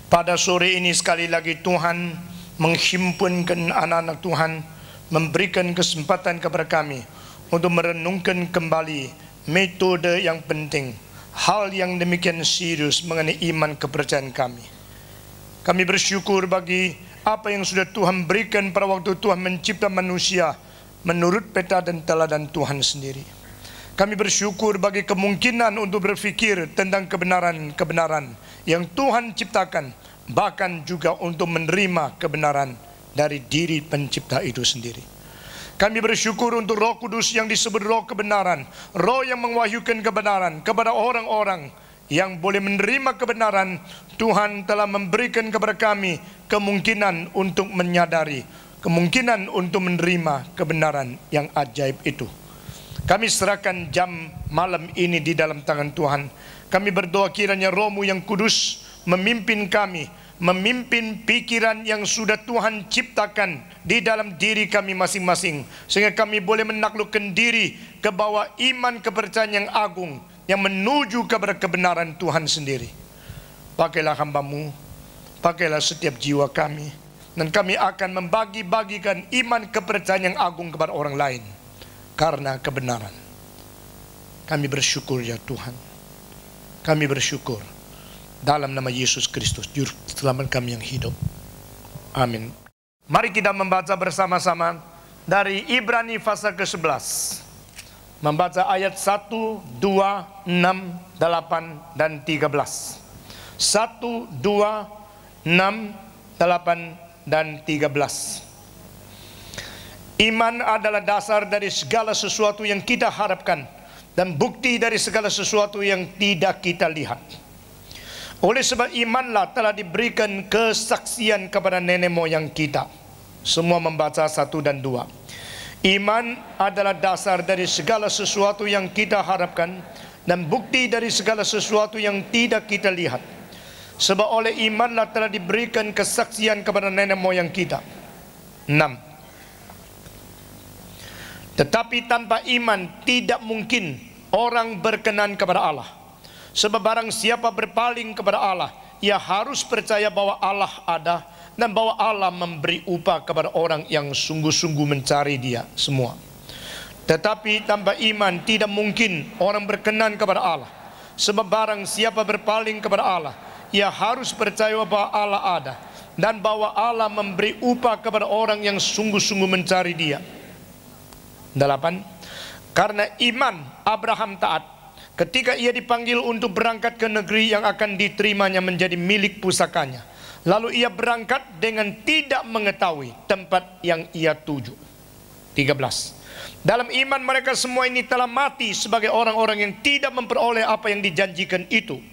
Pada sore ini sekali lagi Tuhan menghimpunkan anak-anak Tuhan, memberikan kesempatan kepada kami untuk merenungkan kembali metode yang penting, hal yang demikian serius mengenai iman kepercayaan kami. Kami bersyukur bagi apa yang sudah Tuhan berikan pada waktu Tuhan mencipta manusia menurut peta dan teladan Tuhan sendiri. Kami bersyukur bagi kemungkinan untuk berfikir tentang kebenaran-kebenaran yang Tuhan ciptakan, bahkan juga untuk menerima kebenaran dari diri pencipta itu sendiri. Kami bersyukur untuk Roh Kudus yang disebut Roh kebenaran, Roh yang mengwahyukan kebenaran kepada orang-orang yang boleh menerima kebenaran. Tuhan telah memberikan kepada kami kemungkinan untuk menyadari, kemungkinan untuk menerima kebenaran yang ajaib itu. Kami serahkan jam malam ini di dalam tangan Tuhan. Kami berdoa kiranya Roh-Mu yang kudus memimpin kami, memimpin pikiran yang sudah Tuhan ciptakan di dalam diri kami masing-masing, sehingga kami boleh menaklukkan diri ke bawah iman kepercayaan yang agung yang menuju kepada kebenaran Tuhan sendiri. Pakailah hamba-Mu, pakailah setiap jiwa kami, dan kami akan membagi-bagikan iman kepercayaan yang agung kepada orang lain karena kebenaran. Kami bersyukur ya Tuhan. Kami bersyukur dalam nama Yesus Kristus, Juru Selamat kami yang hidup. Amin. Mari kita membaca bersama-sama dari Ibrani pasal ke-11. Membaca ayat 1, 2, 6, 8, dan 13. 1, 2, 6, 8, dan 13. Iman adalah dasar dari segala sesuatu yang kita harapkan dan bukti dari segala sesuatu yang tidak kita lihat. Oleh sebab imanlah telah diberikan kesaksian kepada nenek moyang kita. Semua membaca 1 dan 2. Iman adalah dasar dari segala sesuatu yang kita harapkan dan bukti dari segala sesuatu yang tidak kita lihat. Sebab oleh imanlah telah diberikan kesaksian kepada nenek moyang kita. 6. Tetapi tanpa iman tidak mungkin orang berkenan kepada Allah. Sebab barang siapa berpaling kepada Allah, ia harus percaya bahwa Allah ada dan bahwa Allah memberi upah kepada orang yang sungguh-sungguh mencari Dia semua. Tetapi tanpa iman tidak mungkin orang berkenan kepada Allah. Sebab barang siapa berpaling kepada Allah, ia harus percaya bahwa Allah ada dan bahwa Allah memberi upah kepada orang yang sungguh-sungguh mencari Dia. 8. Karena iman Abraham taat ketika ia dipanggil untuk berangkat ke negeri yang akan diterimanya menjadi milik pusakanya. Lalu ia berangkat dengan tidak mengetahui tempat yang ia tuju. 13. Dalam iman mereka semua ini telah mati sebagai orang-orang yang tidak memperoleh apa yang dijanjikan itu,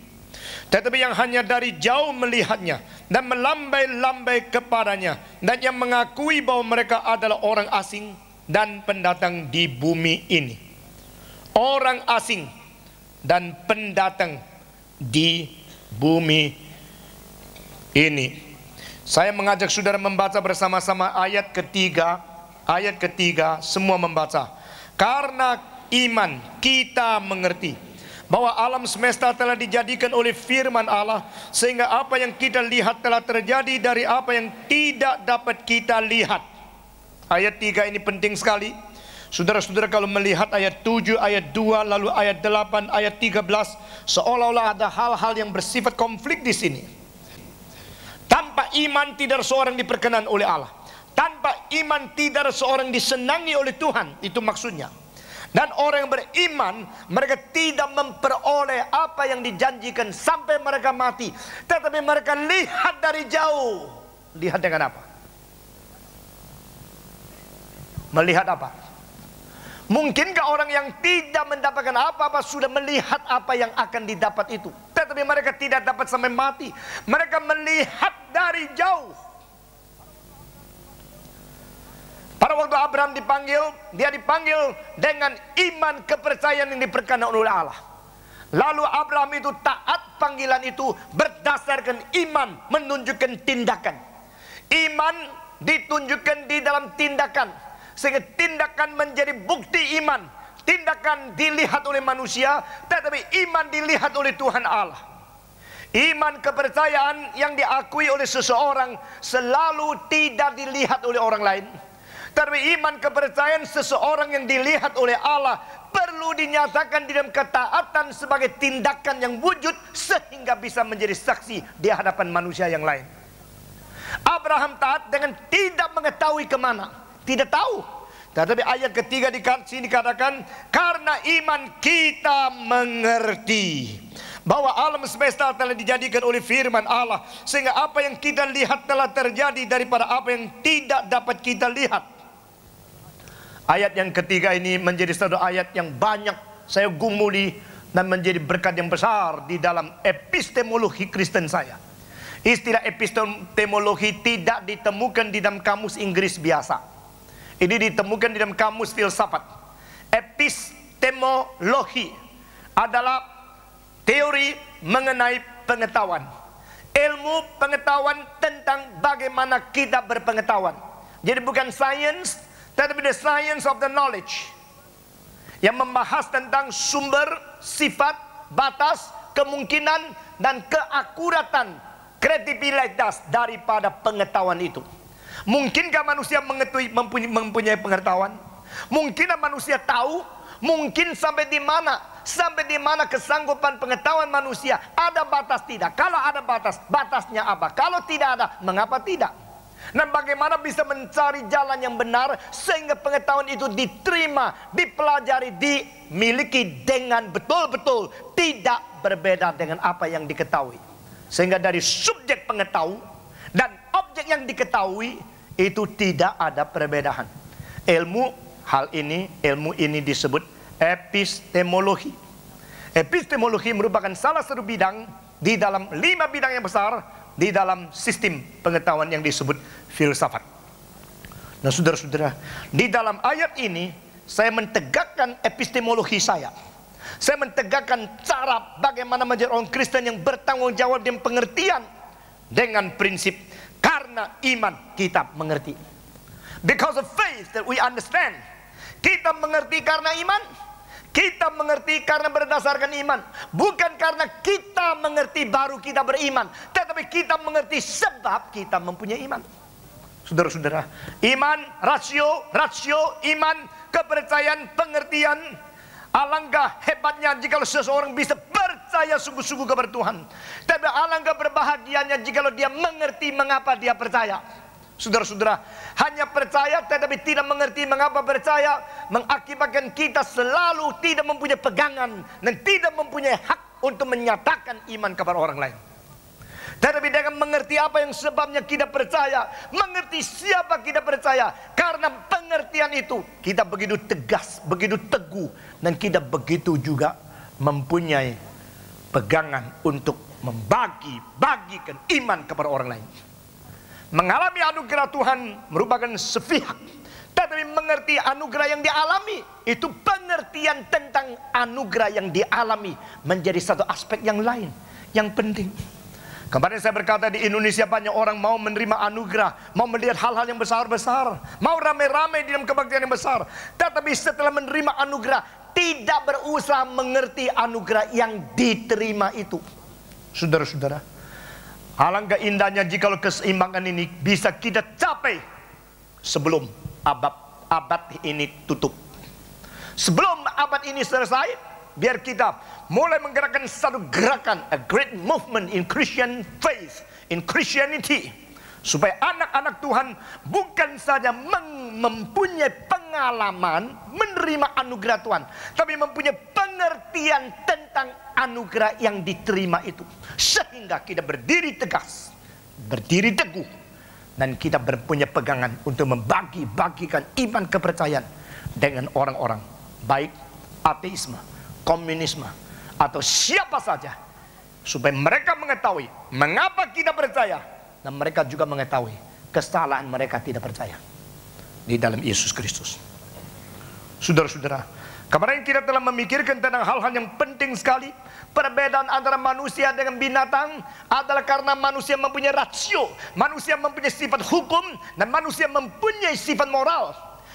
tetapi yang hanya dari jauh melihatnya dan melambai-lambai kepadanya, dan yang mengakui bahwa mereka adalah orang asing dan pendatang di bumi ini. Orang asing dan pendatang di bumi ini. Saya mengajak saudara membaca bersama-sama ayat ketiga. Ayat ketiga, semua membaca. Karena iman kita mengerti bahwa alam semesta telah dijadikan oleh firman Allah, sehingga apa yang kita lihat telah terjadi dari apa yang tidak dapat kita lihat. Ayat 3 ini penting sekali. Saudara-saudara kalau melihat ayat 7, ayat 2, lalu ayat 8, ayat 13, seolah-olah ada hal-hal yang bersifat konflik di sini. Tanpa iman tidak seorang diperkenan oleh Allah. Tanpa iman tidak seorang disenangi oleh Tuhan. Itu maksudnya. Dan orang yang beriman, mereka tidak memperoleh apa yang dijanjikan sampai mereka mati. Tetapi mereka lihat dari jauh. Lihat dengan apa? Melihat apa? Mungkinkah orang yang tidak mendapatkan apa-apa sudah melihat apa yang akan didapat itu? Tetapi mereka tidak dapat sampai mati. Mereka melihat dari jauh. Pada waktu Abraham dipanggil, dia dipanggil dengan iman kepercayaan yang diperkenan oleh Allah. Lalu Abraham itu taat panggilan itu berdasarkan iman menunjukkan tindakan. Iman ditunjukkan di dalam tindakan. Sehingga tindakan menjadi bukti iman. Tindakan dilihat oleh manusia, tetapi iman dilihat oleh Tuhan Allah. Iman kepercayaan yang diakui oleh seseorang selalu tidak dilihat oleh orang lain. Tapi iman kepercayaan seseorang yang dilihat oleh Allah perlu dinyatakan di dalam ketaatan sebagai tindakan yang wujud sehingga bisa menjadi saksi di hadapan manusia yang lain. Abraham taat dengan tidak mengetahui kemana, tidak tahu. Tetapi ayat ketiga di sini dikatakan, karena iman kita mengerti bahwa alam semesta telah dijadikan oleh firman Allah, sehingga apa yang kita lihat telah terjadi daripada apa yang tidak dapat kita lihat. Ayat yang ketiga ini menjadi satu ayat yang banyak saya gumuli dan menjadi berkat yang besar di dalam epistemologi Kristen saya. Istilah epistemologi tidak ditemukan di dalam kamus Inggris biasa. Ini ditemukan di dalam kamus filsafat. Epistemologi adalah teori mengenai pengetahuan. Ilmu pengetahuan tentang bagaimana kita berpengetahuan. Jadi bukan sains, tetapi the science of the knowledge, yang membahas tentang sumber, sifat, batas, kemungkinan, dan keakuratan, kredibilitas daripada pengetahuan itu. Mungkinkah manusia mempunyai pengetahuan? Mungkinkah manusia tahu? Mungkin sampai di mana? Sampai di mana kesanggupan pengetahuan manusia? Ada batas tidak? Kalau ada batas, batasnya apa? Kalau tidak ada, mengapa tidak? Dan bagaimana bisa mencari jalan yang benar sehingga pengetahuan itu diterima, dipelajari, dimiliki dengan betul-betul tidak berbeda dengan apa yang diketahui. Sehingga dari subjek pengetahuan dan objek yang diketahui itu tidak ada perbedaan. Ilmu ini disebut epistemologi. Epistemologi merupakan salah satu bidang di dalam 5 bidang yang besar di dalam sistem pengetahuan yang disebut filsafat. Nah, saudara-saudara, di dalam ayat ini saya mentegakkan epistemologi saya. Saya mentegakkan cara bagaimana menjadi orang Kristen yang bertanggung jawab dan pengertian dengan prinsip karena iman kita mengerti. Because of faith that we understand. Kita mengerti karena iman. Kita mengerti karena berdasarkan iman. Bukan karena kita mengerti baru kita beriman, tetapi kita mengerti sebab kita mempunyai iman. Saudara-saudara, iman, rasio, iman, kepercayaan, pengertian. Alangkah hebatnya jika seseorang bisa percaya sungguh-sungguh kepada Tuhan. Tapi alangkah berbahagianya jika dia mengerti mengapa dia percaya. Saudara-saudara, hanya percaya tetapi tidak mengerti mengapa percaya mengakibatkan kita selalu tidak mempunyai pegangan dan tidak mempunyai hak untuk menyatakan iman kepada orang lain. Tetapi dengan mengerti apa yang sebabnya kita percaya, mengerti siapa kita percaya, karena pengertian itu kita begitu tegas, begitu teguh, dan kita begitu juga mempunyai pegangan untuk bagikan iman kepada orang lain. Mengalami anugerah Tuhan merupakan sepihak, tetapi mengerti anugerah yang dialami itu pengertian tentang anugerah yang dialami menjadi satu aspek yang lain yang penting. Kemarin saya berkata di Indonesia banyak orang mau menerima anugerah, mau melihat hal-hal yang besar-besar, mau rame-rame di dalam kebaktian yang besar, tetapi setelah menerima anugerah tidak berusaha mengerti anugerah yang diterima itu. Saudara-saudara, alangkah indahnya jika keseimbangan ini bisa kita capai sebelum abad ini tutup. Sebelum abad ini selesai, biar kita mulai menggerakkan satu gerakan, a great movement in Christian faith, in Christianity, supaya anak-anak Tuhan bukan saja mempunyai pengalaman menerima anugerah Tuhan, tapi mempunyai pengertian tentang anugerah yang diterima itu, sehingga kita berdiri tegas, berdiri teguh, dan kita berpunya pegangan untuk membagi-bagikan iman kepercayaan dengan orang-orang, baik ateisme, komunisme, atau siapa saja, supaya mereka mengetahui mengapa kita percaya, dan mereka juga mengetahui kesalahan mereka tidak percaya di dalam Yesus Kristus. Saudara-saudara, kemarin kita telah memikirkan tentang hal-hal yang penting sekali. Perbedaan antara manusia dengan binatang adalah karena manusia mempunyai rasio, manusia mempunyai sifat hukum, dan manusia mempunyai sifat moral.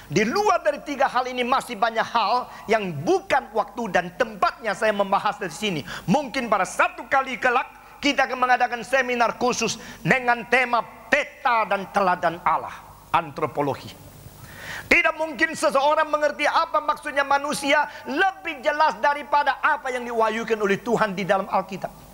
Di luar dari 3 hal ini masih banyak hal yang bukan waktu dan tempatnya saya membahas dari sini. Mungkin pada satu kali kelak kita akan mengadakan seminar khusus dengan tema peta dan teladan Allah, antropologi. Tidak mungkin seseorang mengerti apa maksudnya manusia lebih jelas daripada apa yang diwahyukan oleh Tuhan di dalam Alkitab.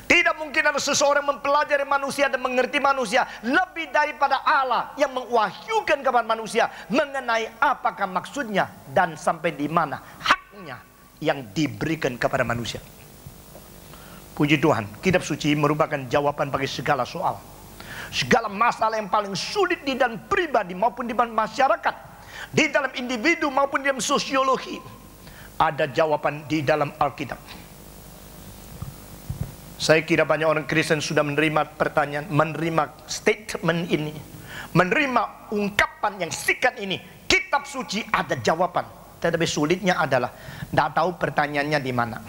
Tidak mungkin ada seseorang mempelajari manusia dan mengerti manusia lebih daripada Allah yang mewahyukan kepada manusia mengenai apakah maksudnya dan sampai di mana haknya yang diberikan kepada manusia. Puji Tuhan, kitab suci merupakan jawaban bagi segala soal, segala masalah yang paling sulit di dalam pribadi maupun di dalam masyarakat, di dalam individu maupun di dalam sosiologi. Ada jawaban di dalam Alkitab. Saya kira banyak orang Kristen sudah menerima pertanyaan, menerima statement ini, menerima ungkapan yang sikat ini. Kitab suci ada jawaban, tetapi sulitnya adalah tidak tahu pertanyaannya di mana.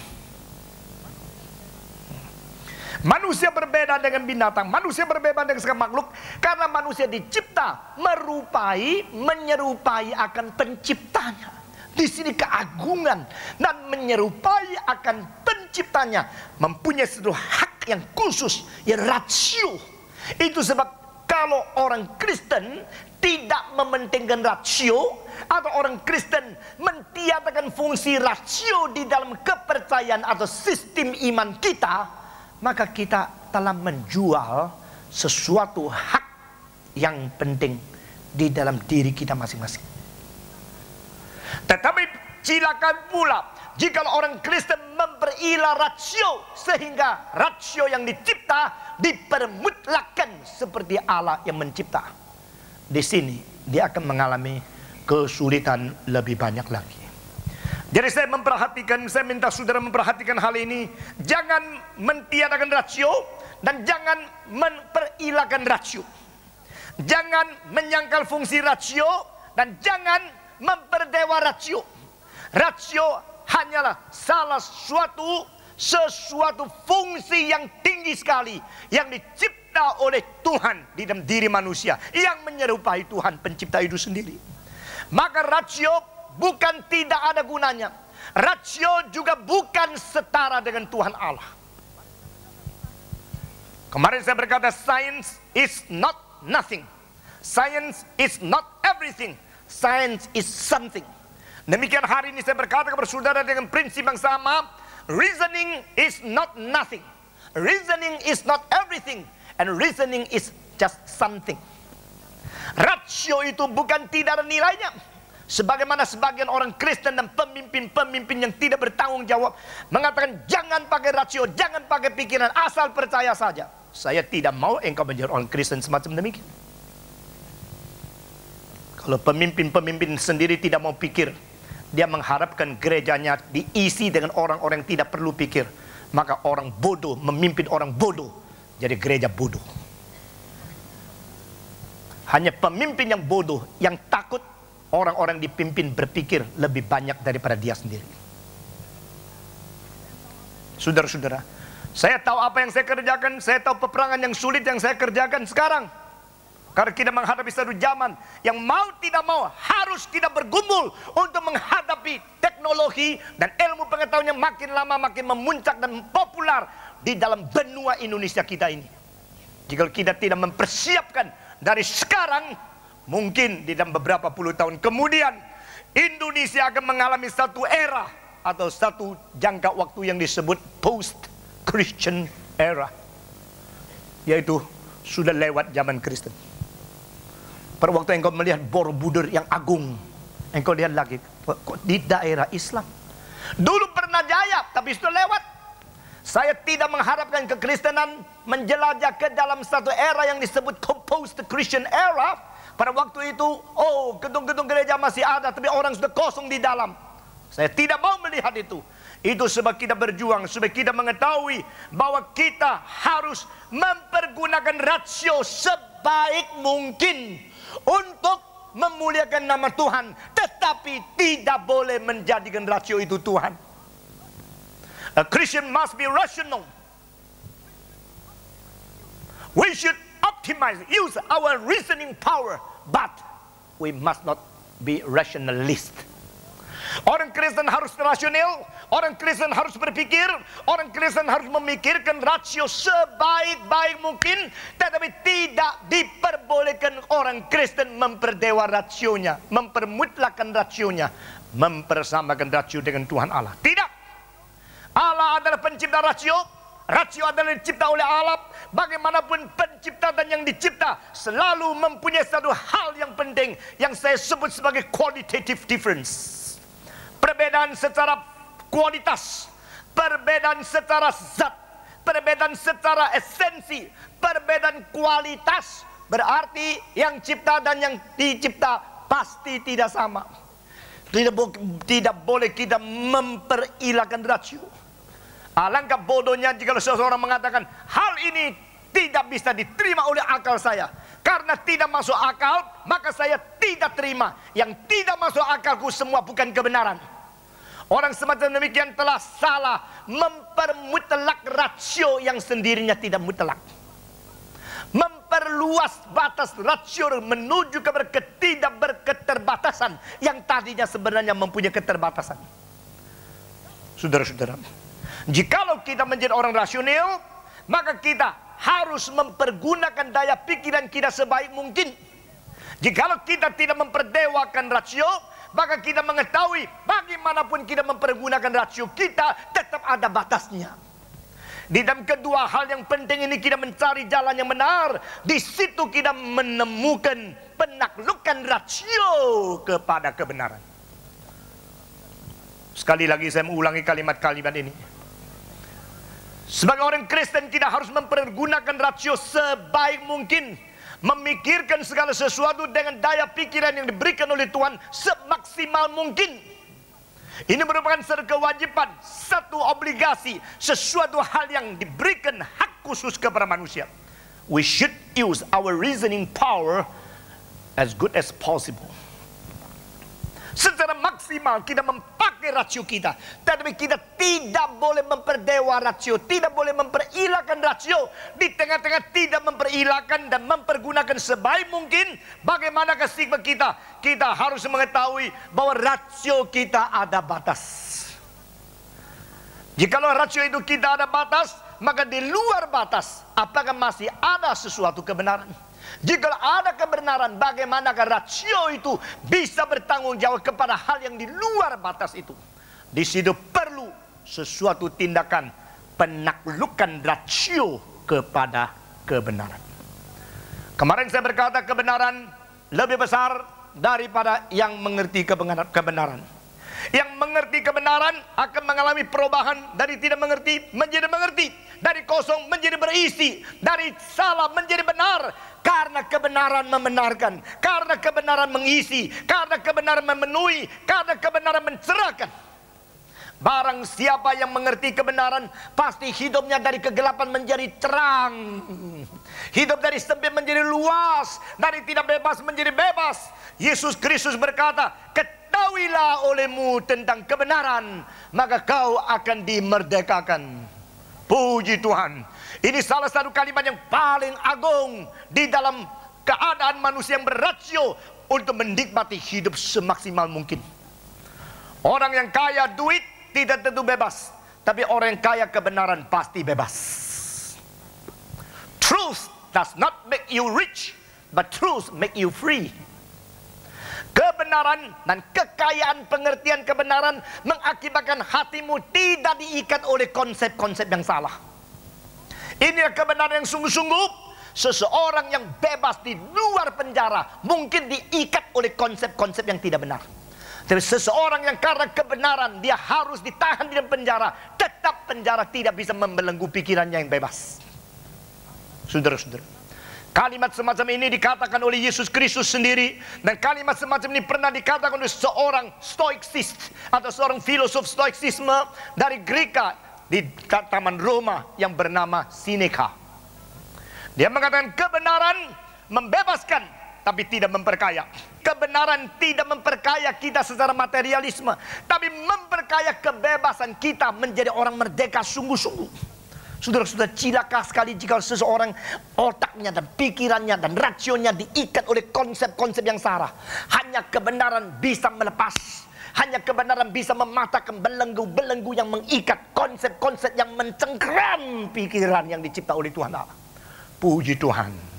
Manusia berbeda dengan binatang, manusia berbeda dengan segala makhluk, karena manusia dicipta menyerupai akan penciptanya. Di sini keagungan dan menyerupai akan penciptanya, mempunyai satu hak yang khusus, yang rasio. Itu sebab kalau orang Kristen tidak mementingkan rasio, atau orang Kristen mentiadakan fungsi rasio di dalam kepercayaan atau sistem iman kita, maka kita telah menjual sesuatu hak yang penting di dalam diri kita masing-masing. Tetapi silakan pula jika orang Kristen memperilah rasio, sehingga rasio yang dicipta dipermutlakkan seperti Allah yang mencipta. Di sini dia akan mengalami kesulitan lebih banyak lagi. Jadi saya minta saudara memperhatikan hal ini. Jangan mentiadakan rasio dan jangan memperilahkan rasio. Jangan menyangkal fungsi rasio dan jangan memperdewa rasio. Rasio hanyalah salah sesuatu fungsi yang tinggi sekali yang dicipta oleh Tuhan di dalam diri manusia, yang menyerupai Tuhan pencipta itu sendiri. Maka rasio bukan tidak ada gunanya. Rasio juga bukan setara dengan Tuhan Allah. Kemarin saya berkata, science is not nothing. Science is not everything. Science is something. Demikian hari ini saya berkata kepada saudara dengan prinsip yang sama. Reasoning is not nothing. Reasoning is not everything. And reasoning is just something. Rasio itu bukan tidak ada nilainya. Sebagaimana sebagian orang Kristen dan pemimpin-pemimpin yang tidak bertanggung jawab mengatakan jangan pakai rasio, jangan pakai pikiran, asal percaya saja. Saya tidak mau engkau menjadi orang Kristen semacam demikian. Kalau pemimpin-pemimpin sendiri tidak mau pikir, dia mengharapkan gerejanya diisi dengan orang-orang yang tidak perlu pikir, maka orang bodoh memimpin orang bodoh, jadi gereja bodoh. Hanya pemimpin yang bodoh yang takut orang-orang dipimpin berpikir lebih banyak daripada dia sendiri. Saudara-saudara, saya tahu apa yang saya kerjakan, saya tahu peperangan yang sulit yang saya kerjakan sekarang. Karena kita menghadapi satu zaman yang mau tidak mau harus kita bergumul untuk menghadapi teknologi dan ilmu pengetahuan yang makin lama makin memuncak dan populer di dalam benua Indonesia kita ini. Jika kita tidak mempersiapkan dari sekarang, mungkin di dalam beberapa puluh tahun kemudian Indonesia akan mengalami satu era atau satu jangka waktu yang disebut post-Christian era, yaitu sudah lewat zaman Kristen. Pada waktu engkau melihat Borobudur yang agung, engkau lihat lagi kok di daerah Islam. Dulu pernah jaya, tapi sudah lewat. Saya tidak mengharapkan kekristenan menjelajah ke dalam satu era yang disebut post-Christian era. Pada waktu itu, gedung-gedung gereja masih ada, tapi orang sudah kosong di dalam. Saya tidak mau melihat itu. Itu sebab kita berjuang, supaya kita mengetahui bahwa kita harus mempergunakan rasio sebaik mungkin untuk memuliakan nama Tuhan, tetapi tidak boleh menjadikan rasio itu Tuhan. A Christian must be rational. We should optimize, use our reasoning power, but we must not be rationalist. Orang Kristen harus rasional, orang Kristen harus berpikir, orang Kristen harus memikirkan rasio sebaik-baik mungkin, tetapi tidak diperbolehkan orang Kristen memperdewa rasionya, mempermutlakkan rasionya, mempersamakan rasio dengan Tuhan Allah. Tidak. Allah adalah pencipta rasio. Rasio adalah dicipta oleh Allah. Bagaimanapun pencipta dan yang dicipta selalu mempunyai satu hal yang penting yang saya sebut sebagai qualitative difference. Perbedaan secara kualitas, perbedaan secara zat, perbedaan secara esensi, perbedaan kualitas. Berarti yang cipta dan yang dicipta pasti tidak sama. Tidak boleh kita memperilahkan rasio. Alangkah bodohnya jika seseorang mengatakan hal ini tidak bisa diterima oleh akal saya. Karena tidak masuk akal, maka saya tidak terima. Yang tidak masuk akalku semua bukan kebenaran. Orang semacam demikian telah salah mempermutlak rasio yang sendirinya tidak mutlak. Memperluas batas rasio menuju kepada tidak berketerbatasan yang tadinya sebenarnya mempunyai keterbatasan. Saudara-saudara, jikalau kita menjadi orang rasional, maka kita harus mempergunakan daya pikiran kita sebaik mungkin. Jikalau kita tidak memperdewakan rasio, maka kita mengetahui bagaimanapun kita mempergunakan rasio kita tetap ada batasnya. Di dalam kedua hal yang penting ini kita mencari jalan yang benar. Di situ kita menemukan penaklukan rasio kepada kebenaran. Sekali lagi saya mengulangi kalimat-kalimat ini. Sebagai orang Kristen kita harus mempergunakan rasio sebaik mungkin, memikirkan segala sesuatu dengan daya pikiran yang diberikan oleh Tuhan semaksimal mungkin. Ini merupakan satu kewajiban, satu obligasi, sesuatu hal yang diberikan hak khusus kepada manusia. We should use our reasoning power as good as possible. Secara maksimal kita memakai rasio kita, tetapi kita tidak boleh memperdewa rasio, tidak boleh memperilahkan rasio. Di tengah-tengah tidak memperilahkan dan mempergunakan sebaik mungkin, bagaimana sikap kita? Kita harus mengetahui bahwa rasio kita ada batas. Jikalau rasio itu kita ada batas, maka di luar batas apakah masih ada sesuatu kebenaran? Jika ada kebenaran, bagaimanakah rasio itu bisa bertanggung jawab kepada hal yang di luar batas itu? Di situ perlu sesuatu tindakan penaklukan rasio kepada kebenaran. Kemarin saya berkata kebenaran lebih besar daripada yang mengerti kebenaran. Yang mengerti kebenaran akan mengalami perubahan dari tidak mengerti menjadi mengerti, dari kosong menjadi berisi, dari salah menjadi benar. Karena kebenaran membenarkan, karena kebenaran mengisi, karena kebenaran memenuhi, karena kebenaran mencerahkan. Barang siapa yang mengerti kebenaran, pasti hidupnya dari kegelapan menjadi terang. Hidup dari sempit menjadi luas, dari tidak bebas menjadi bebas. Yesus Kristus berkata, ketahuilah olehmu tentang kebenaran, maka kau akan dimerdekakan. Puji Tuhan. Ini salah satu kalimat yang paling agung di dalam keadaan manusia yang berrasio untuk menikmati hidup semaksimal mungkin. Orang yang kaya duit tidak tentu bebas, tapi orang yang kaya kebenaran pasti bebas. Truth does not make you rich, but truth make you free. Kebenaran dan kekayaan pengertian kebenaran mengakibatkan hatimu tidak diikat oleh konsep-konsep yang salah. Inilah kebenaran yang sungguh-sungguh. Seseorang yang bebas di luar penjara mungkin diikat oleh konsep-konsep yang tidak benar. Tapi seseorang yang karena kebenaran dia harus ditahan di dalam penjara, tetap penjara tidak bisa membelenggu pikirannya yang bebas. Saudara-saudara, kalimat semacam ini dikatakan oleh Yesus Kristus sendiri, dan kalimat semacam ini pernah dikatakan oleh seorang stoiksist atau seorang filosof stoiksisme dari Greka di taman Roma yang bernama Seneca. Dia mengatakan kebenaran membebaskan tapi tidak memperkaya. Kebenaran tidak memperkaya kita secara materialisme, tapi memperkaya kebebasan kita menjadi orang merdeka sungguh-sungguh. Saudara-saudara, cilaka sekali jika seseorang otaknya dan pikirannya dan rasionya diikat oleh konsep-konsep yang salah. Hanya kebenaran bisa melepas. Hanya kebenaran bisa mematahkan belenggu-belenggu yang mengikat, konsep-konsep yang mencengkram pikiran yang dicipta oleh Tuhan Allah. Puji Tuhan.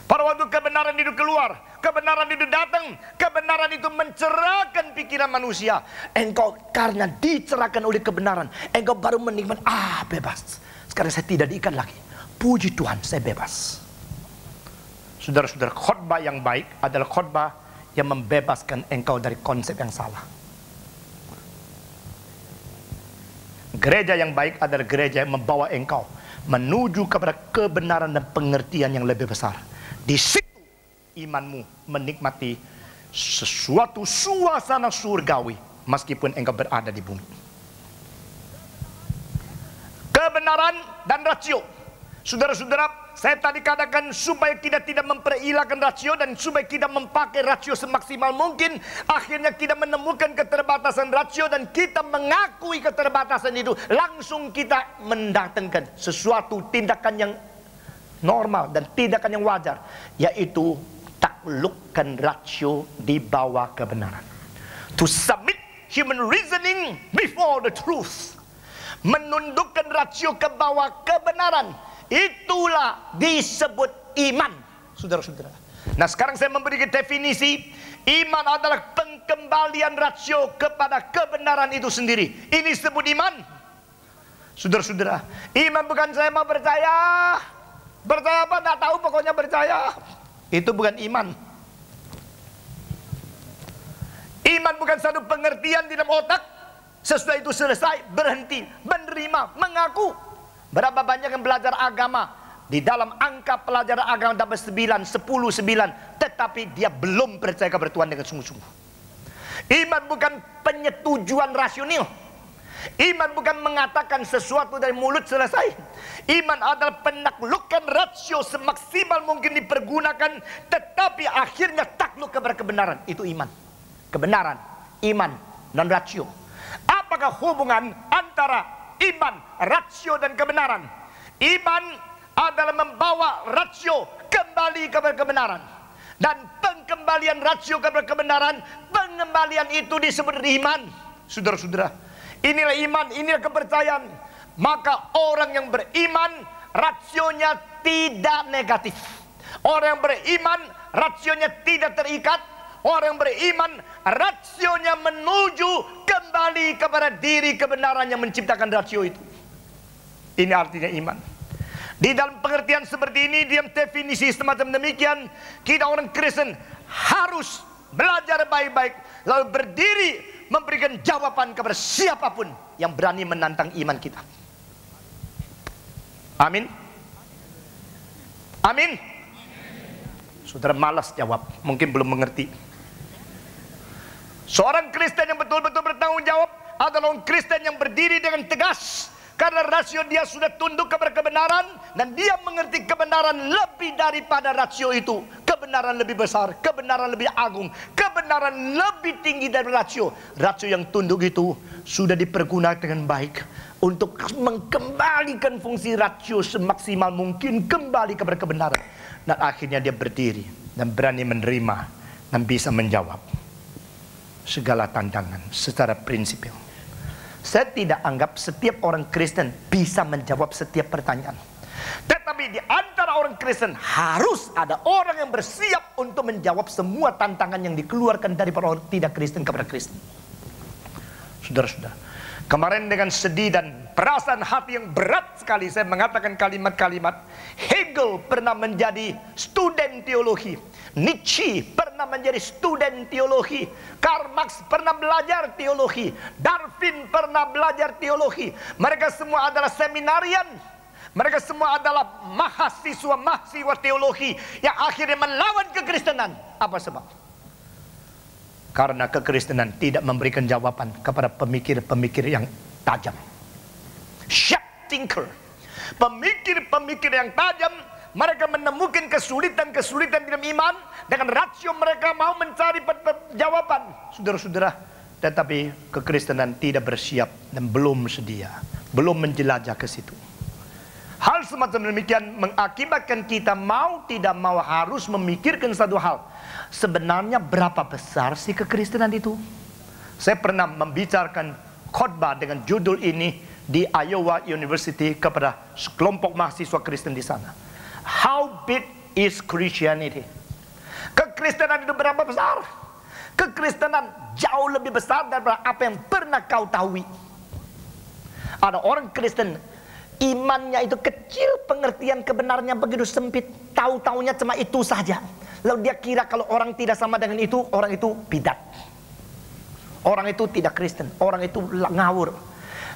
Pada waktu kebenaran itu keluar, kebenaran itu datang, kebenaran itu mencerahkan pikiran manusia. Engkau karena dicerahkan oleh kebenaran, engkau baru menikmati, bebas. Sekarang saya tidak diikat lagi. Puji Tuhan, saya bebas. Saudara-saudara, khotbah yang baik adalah khotbah yang membebaskan engkau dari konsep yang salah. Gereja yang baik adalah gereja yang membawa engkau menuju kepada kebenaran dan pengertian yang lebih besar. Di situ imanmu menikmati sesuatu suasana surgawi meskipun engkau berada di bumi. Kebenaran dan rasio. Saudara-saudara, saya tadi katakan supaya kita tidak memperilahkan rasio dan supaya kita memakai rasio semaksimal mungkin. Akhirnya kita menemukan keterbatasan rasio dan kita mengakui keterbatasan itu. Langsung kita mendatangkan sesuatu tindakan yang normal dan tindakan yang wajar, yaitu taklukkan rasio di bawah kebenaran. To submit human reasoning before the truth. Menundukkan rasio ke bawah kebenaran. Itulah disebut iman, saudara-saudara. Nah, sekarang saya memberikan definisi. Iman adalah pengembalian rasio kepada kebenaran itu sendiri. Ini disebut iman. Saudara-saudara, iman bukan saya mau percaya. Percaya apa? Tidak tahu, pokoknya percaya. Itu bukan iman. Iman bukan satu pengertian di dalam otak. Sesudah itu selesai, berhenti, menerima, mengaku. Berapa banyak yang belajar agama, di dalam angka pelajaran agama dapat 9, 10, 9, tetapi dia belum percaya kepada Tuhan dengan sungguh-sungguh. Iman bukan penyetujuan rasional. Iman bukan mengatakan sesuatu dari mulut selesai. Iman adalah penaklukan rasio semaksimal mungkin dipergunakan, tetapi akhirnya takluk kepada kebenaran. Itu iman. Kebenaran, iman, dan rasio. Apakah hubungan antara iman, rasio, dan kebenaran? Iman adalah membawa rasio kembali kepada kebenaran. Dan pengembalian rasio kepada kebenaran, pengembalian itu disebut iman. Saudara-saudara, inilah iman, inilah kepercayaan. Maka orang yang beriman, rasionya tidak negatif. Orang yang beriman, rasionya tidak terikat. Orang yang beriman, rasionya menuju kembali kepada diri kebenaran yang menciptakan rasio itu. Ini artinya iman. Di dalam pengertian seperti ini, di dalam definisi semacam demikian, kita orang Kristen harus belajar baik-baik, lalu berdiri memberikan jawaban kepada siapapun yang berani menantang iman kita. Amin. Amin. Saudara malas jawab, mungkin belum mengerti. Seorang Kristen yang betul-betul bertanggung jawab adalah orang Kristen yang berdiri dengan tegas, karena rasio dia sudah tunduk kepada kebenaran, dan dia mengerti kebenaran lebih daripada rasio itu. Kebenaran lebih besar, kebenaran lebih agung, kebenaran lebih tinggi dari rasio. Rasio yang tunduk itu sudah dipergunakan dengan baik untuk mengembalikan fungsi rasio semaksimal mungkin kembali kepada kebenaran. Dan akhirnya dia berdiri dan berani menerima dan bisa menjawab segala tantangan secara prinsipil. Saya tidak anggap setiap orang Kristen bisa menjawab setiap pertanyaan. Tetapi di antara orang Kristen harus ada orang yang bersiap untuk menjawab semua tantangan yang dikeluarkan dari orang tidak Kristen kepada Kristen. Saudara-saudara, kemarin dengan sedih dan perasaan hati yang berat sekali saya mengatakan kalimat-kalimat. Hegel pernah menjadi student teologi. Nietzsche pernah menjadi student teologi. Karl Marx pernah belajar teologi. Darwin pernah belajar teologi. Mereka semua adalah seminarian. Mereka semua adalah mahasiswa teologi yang akhirnya melawan kekristenan. Apa sebab? Karena kekristenan tidak memberikan jawaban kepada pemikir-pemikir yang tajam. Sharp thinker. Pemikir-pemikir yang tajam. Mereka menemukan kesulitan-kesulitan dalam iman. Dengan rasio mereka mau mencari jawaban. Saudara-saudara, tetapi kekristenan tidak bersiap dan belum sedia, belum menjelajah ke situ. Hal semacam demikian mengakibatkan kita mau tidak mau harus memikirkan satu hal. Sebenarnya berapa besar sih kekristenan itu? Saya pernah membicarakan khotbah dengan judul ini di Iowa University kepada sekelompok mahasiswa Kristen di sana. How big is Christianity? Kekristenan itu berapa besar? Kekristenan jauh lebih besar daripada apa yang pernah kau tahu. Ada orang Kristen, imannya itu kecil, pengertian kebenarannya begitu sempit, tahu-taunya cuma itu saja. Lalu dia kira kalau orang tidak sama dengan itu, orang itu bidat. Orang itu tidak Kristen, orang itu ngawur.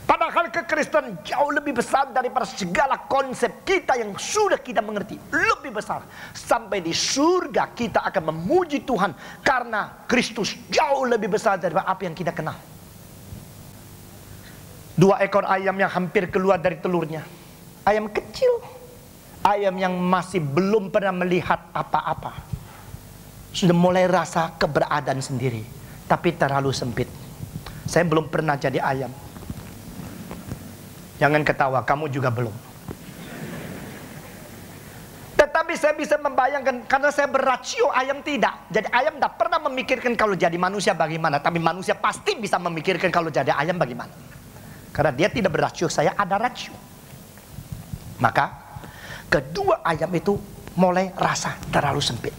Padahal kekristenan jauh lebih besar daripada segala konsep kita yang sudah kita mengerti. Lebih besar. Sampai di surga kita akan memuji Tuhan karena Kristus jauh lebih besar daripada apa yang kita kenal. 2 ekor ayam yang hampir keluar dari telurnya. Ayam kecil. Ayam yang masih belum pernah melihat apa-apa. Sudah mulai rasa keberadaan sendiri. Tapi terlalu sempit. Saya belum pernah jadi ayam. Jangan ketawa, kamu juga belum. Tetapi saya bisa membayangkan, karena saya berrasio, ayam tidak. Jadi ayam tidak pernah memikirkan kalau jadi manusia bagaimana. Tapi manusia pasti bisa memikirkan kalau jadi ayam bagaimana. Karena dia tidak berrasio, saya ada rasio. Maka kedua ayam itu mulai rasa terlalu sempit.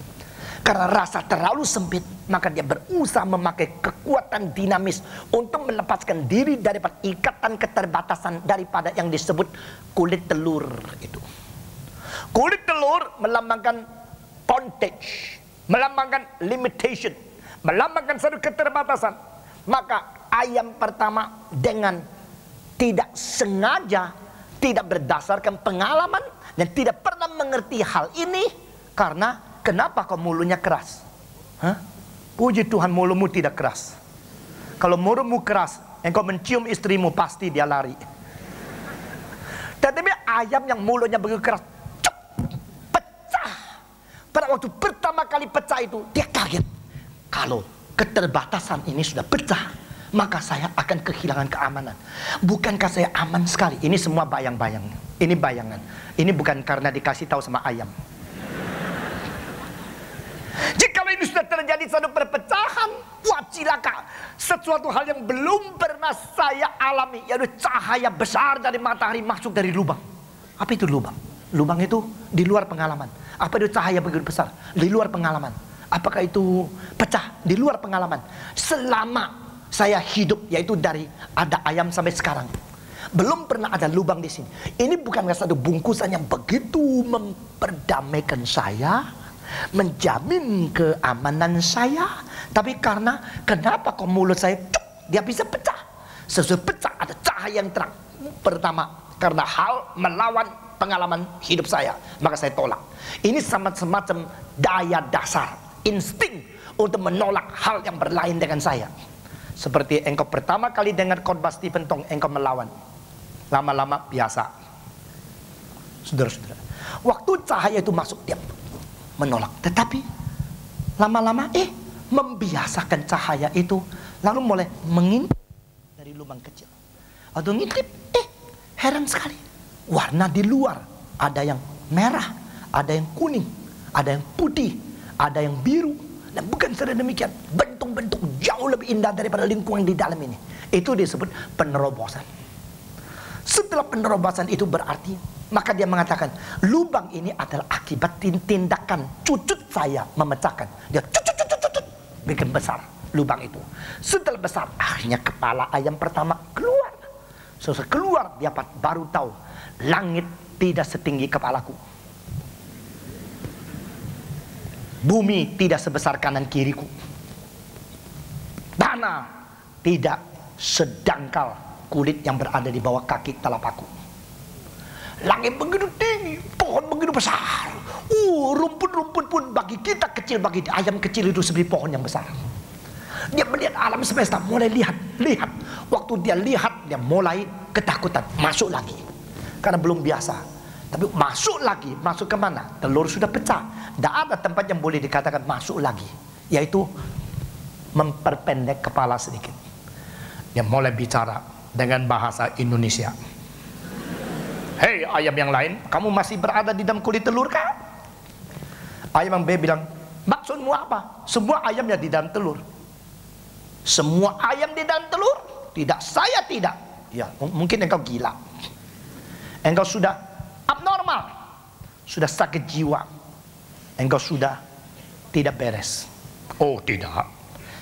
Karena rasa terlalu sempit, maka dia berusaha memakai kekuatan dinamis untuk melepaskan diri daripada ikatan keterbatasan daripada yang disebut kulit telur itu. Kulit telur melambangkan bondage, melambangkan limitation, melambangkan satu keterbatasan. Maka ayam pertama dengan tidak sengaja, tidak berdasarkan pengalaman dan tidak pernah mengerti hal ini, karena kenapa kau mulutnya keras? Hah? Puji Tuhan mulutmu tidak keras. Kalau mulutmu keras, engkau mencium istrimu, pasti dia lari. Tetapi ayam yang mulutnya begitu keras, cuk, pecah. Pada waktu pertama kali pecah itu, dia kaget. Kalau keterbatasan ini sudah pecah, maka saya akan kehilangan keamanan. Bukankah saya aman sekali? Ini semua bayang-bayang. Ini bayangan. Ini bukan karena dikasih tahu sama ayam. Jikalau ini sudah terjadi satu perpecahan, wah cilaka. Sesuatu hal yang belum pernah saya alami, yaitu cahaya besar dari matahari masuk dari lubang. Apa itu lubang? Lubang itu di luar pengalaman. Apa itu cahaya begitu besar? Di luar pengalaman. Apakah itu pecah? Di luar pengalaman. Selama saya hidup, yaitu dari ada ayam sampai sekarang, belum pernah ada lubang di sini. Ini bukanlah satu bungkusan yang begitu memperdamaikan saya, menjamin keamanan saya, tapi karena kenapa kok mulut saya dia bisa pecah. Sesudah pecah ada cahaya yang terang. Pertama, karena hal melawan pengalaman hidup saya, maka saya tolak. Ini sama semacam daya dasar, insting untuk menolak hal yang berlain dengan saya. Seperti engkau pertama kali dengar khotbah Stephen Tong, engkau melawan. Lama-lama biasa. Saudara-saudara, waktu cahaya itu masuk, dia menolak. Tetapi lama-lama membiasakan cahaya itu, lalu mulai mengintip dari lubang kecil. Atau ngintip, heran sekali, warna di luar ada yang merah, ada yang kuning, ada yang putih, ada yang biru. Dan bukan saja demikian, bentuk-bentuk jauh lebih indah daripada lingkungan di dalam ini. Itu disebut penerobosan. Setelah penerobosan itu berarti, maka dia mengatakan, lubang ini adalah akibat tindakan cucut saya memecahkan. Dia cucut, bikin besar lubang itu. Setelah besar, akhirnya kepala ayam pertama keluar. Setelah keluar, dia baru tahu, langit tidak setinggi kepalaku. Bumi tidak sebesar kanan kiriku. Tanah tidak sedangkal kulit yang berada di bawah kaki telapakku. Langit begitu tinggi, pohon begitu besar. Rumput-rumput pun bagi kita kecil, bagi ayam kecil itu seperti pohon yang besar. Dia melihat alam semesta, mulai lihat. Waktu dia lihat, dia mulai ketakutan, masuk lagi. Karena belum biasa. Tapi masuk lagi, masuk ke mana? Telur sudah pecah. Tidak ada tempat yang boleh dikatakan masuk lagi, yaitu memperpendek kepala sedikit. Dia mulai bicara dengan bahasa Indonesia. Hei ayam yang lain, kamu masih berada di dalam kulit telur kah? Ayam yang B bilang, maksudmu apa? Semua ayamnya di dalam telur. Semua ayam di dalam telur? Tidak, saya tidak. Ya, mungkin engkau gila. Engkau sudah abnormal, sudah sakit jiwa, engkau sudah tidak beres. Oh tidak,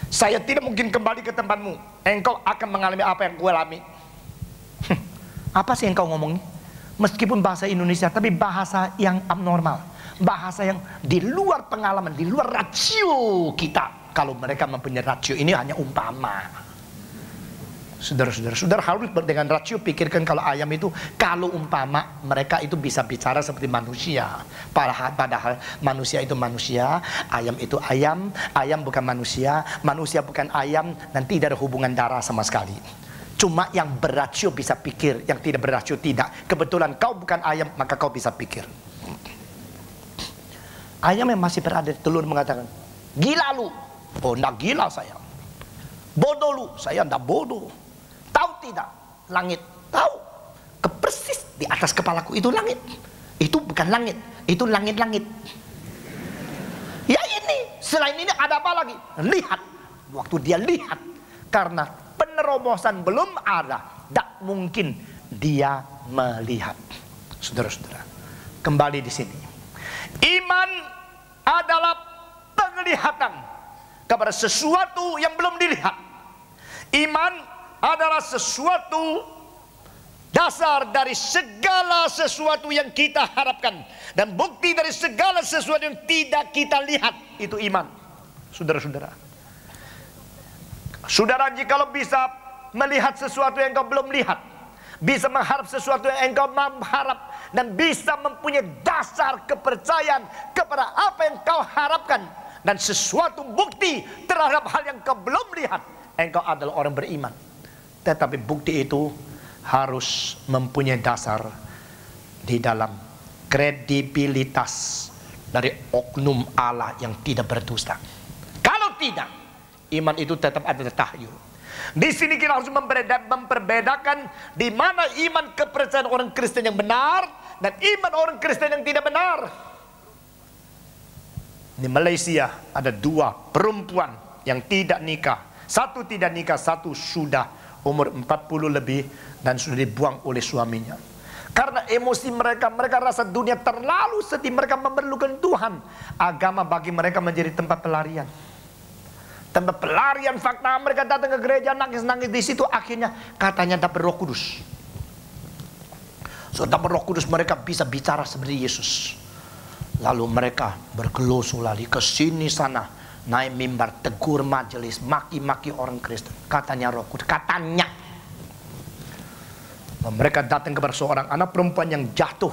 saya tidak mungkin kembali ke tempatmu. Engkau akan mengalami apa yang gue alami. Apa sih engkau ngomong? Meskipun bahasa Indonesia, tapi bahasa yang abnormal, bahasa yang di luar pengalaman, di luar rasio kita. Kalau mereka mempunyai rasio, ini hanya umpama. Saudara harus dengan rasio pikirkan kalau ayam itu, kalau umpama mereka itu bisa bicara seperti manusia. Padahal manusia itu manusia, ayam itu ayam, ayam bukan manusia, manusia bukan ayam, dan tidak ada hubungan darah sama sekali. Cuma yang berasio bisa pikir, yang tidak berasio tidak. Kebetulan kau bukan ayam, maka kau bisa pikir. Ayam yang masih berada di telur mengatakan, gila lu. Oh, enggak gila saya. Bodoh lu, saya enggak bodoh. Tahu tidak, langit, tahu. Kepersis di atas kepalaku itu langit. Itu bukan langit, itu langit-langit. Ya ini, selain ini ada apa lagi? Lihat. Waktu dia lihat, karena penerobosan belum ada, tak mungkin dia melihat. Saudara-saudara, kembali di sini. Iman adalah penglihatan kepada sesuatu yang belum dilihat. Iman adalah sesuatu dasar dari segala sesuatu yang kita harapkan, dan bukti dari segala sesuatu yang tidak kita lihat. Itu iman. Saudara-saudara, saudara jikalau bisa melihat sesuatu yang engkau belum lihat, bisa mengharap sesuatu yang engkau mengharap, dan bisa mempunyai dasar kepercayaan kepada apa yang kau harapkan, dan sesuatu bukti terhadap hal yang kau belum lihat, engkau adalah orang beriman. Tetapi bukti itu harus mempunyai dasar di dalam kredibilitas dari oknum Allah yang tidak berdusta. Kalau tidak, iman itu tetap ada tahyul. Di sini kita harus memperbedakan di mana iman kepercayaan orang Kristen yang benar dan iman orang Kristen yang tidak benar. Di Malaysia ada dua perempuan yang tidak nikah. Satu tidak nikah, satu sudah umur 40 lebih dan sudah dibuang oleh suaminya. Karena emosi mereka rasa dunia terlalu sedih, mereka memerlukan Tuhan. Agama bagi mereka menjadi tempat pelarian. Tempat pelarian fakta, mereka datang ke gereja nangis-nangis di situ, akhirnya katanya dapat Roh Kudus. So dapat Roh Kudus mereka bisa bicara seperti Yesus. Lalu mereka bergeloso lari ke sini sana, naik mimbar, tegur majelis, maki-maki orang Kristen. Katanya Roh Kudus, katanya. Mereka datang kepada seorang anak perempuan yang jatuh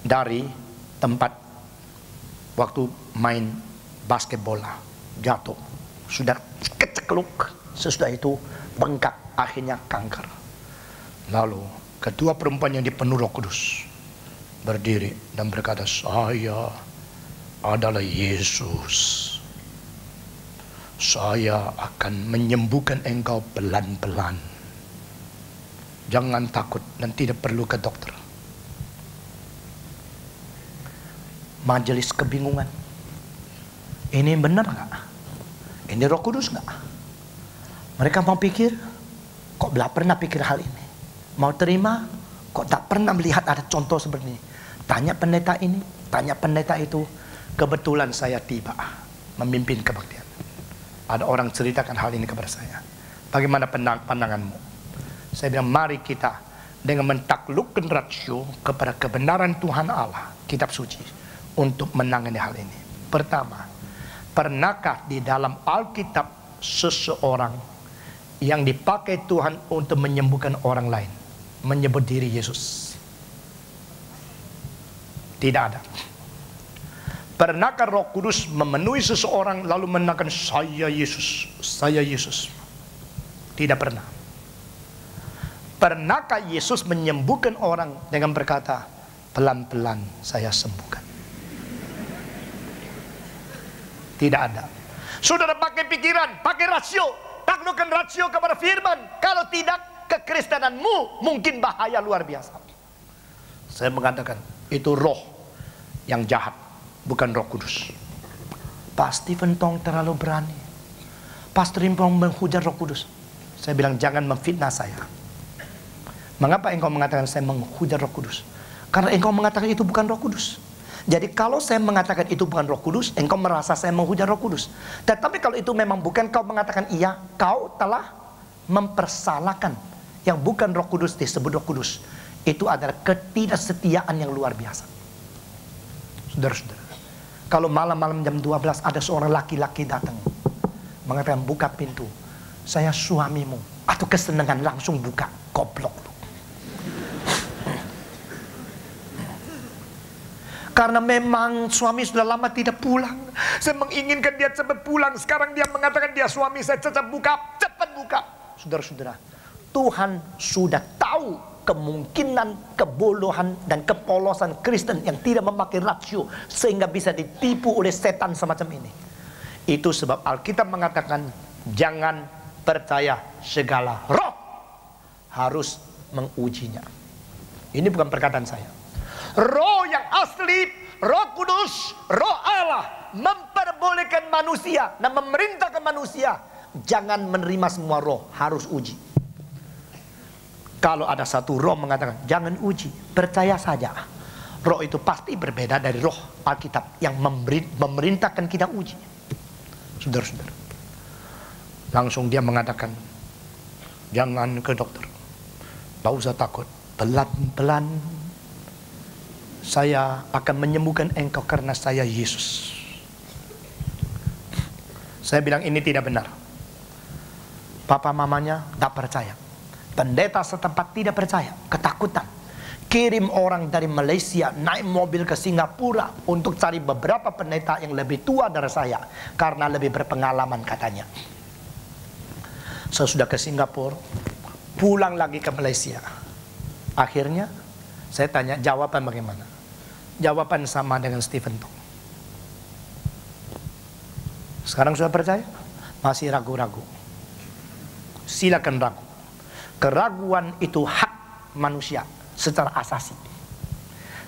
dari tempat waktu main basket bola, jatuh, sudah kecekluk, sesudah itu bengkak, akhirnya kanker. Lalu kedua perempuan yang dipenuhi Roh Kudus berdiri dan berkata, saya adalah Yesus, saya akan menyembuhkan engkau pelan-pelan. Jangan takut dan tidak perlu ke dokter. Majelis kebingungan. Ini benar nggak? Ini Roh Kudus nggak? Mereka mau pikir, kok belum pernah pikir hal ini. Mau terima, kok tak pernah melihat ada contoh seperti ini. Tanya pendeta ini, tanya pendeta itu. Kebetulan saya tiba memimpin kebaktian. Ada orang ceritakan hal ini kepada saya. Bagaimana pandanganmu? Saya bilang, mari kita dengan mentaklukkan rasio kepada kebenaran Tuhan Allah, kitab suci, untuk menangani hal ini. Pertama, pernahkah di dalam Alkitab seseorang yang dipakai Tuhan untuk menyembuhkan orang lain menyebut diri Yesus? Tidak ada. Pernahkah Roh Kudus memenuhi seseorang lalu menangkan saya Yesus, saya Yesus? Tidak pernah. Pernahkah Yesus menyembuhkan orang dengan berkata, pelan-pelan saya sembuhkan? Tidak ada. Saudara pakai pikiran, pakai rasio, taklukkan rasio kepada firman. Kalau tidak, kekristenanmu mungkin bahaya luar biasa. Saya mengatakan, itu roh yang jahat, bukan Roh Kudus. Pak Stephen Tong terlalu berani. Pastor Impong menghujat Roh Kudus. Saya bilang, jangan memfitnah saya. Mengapa engkau mengatakan saya menghujat Roh Kudus? Karena engkau mengatakan itu bukan Roh Kudus. Jadi kalau saya mengatakan itu bukan Roh Kudus, engkau merasa saya menghujat Roh Kudus. Tetapi kalau itu memang bukan, kau mengatakan iya, kau telah mempersalahkan. Yang bukan Roh Kudus disebut Roh Kudus. Itu adalah ketidaksetiaan yang luar biasa. Saudara-saudara, kalau malam-malam jam 12 ada seorang laki-laki datang, mengatakan buka pintu, saya suamimu, atau kesenangan langsung buka, goblok. Karena memang suami sudah lama tidak pulang, saya menginginkan dia cepat pulang. Sekarang dia mengatakan dia suami saya, cepat buka. Saudara-saudara, Tuhan sudah tahu kemungkinan kebodohan dan kepolosan Kristen yang tidak memakai rasio sehingga bisa ditipu oleh setan semacam ini. Itu sebab Alkitab mengatakan jangan percaya segala roh, harus mengujinya. Ini bukan perkataan saya. Roh yang asli, Roh Kudus, Roh Allah memperbolehkan manusia dan memerintahkan manusia jangan menerima semua roh, harus uji. Kalau ada satu roh mengatakan jangan uji, percaya saja. Roh itu pasti berbeda dari roh Alkitab yang memerintahkan kita uji. Saudara-saudara, langsung dia mengatakan jangan ke dokter, tak usah takut, pelan-pelan saya akan menyembuhkan engkau karena saya Yesus. Saya bilang ini tidak benar. Papa mamanya tak percaya, pendeta setempat tidak percaya, ketakutan. Kirim orang dari Malaysia naik mobil ke Singapura untuk cari beberapa pendeta yang lebih tua dari saya karena lebih berpengalaman katanya. Saya sudah ke Singapura, pulang lagi ke Malaysia. Akhirnya saya tanya jawaban bagaimana? Jawaban sama dengan Stephen Tong. Sekarang sudah percaya? Masih ragu-ragu? Silakan ragu. Keraguan itu hak manusia secara asasi.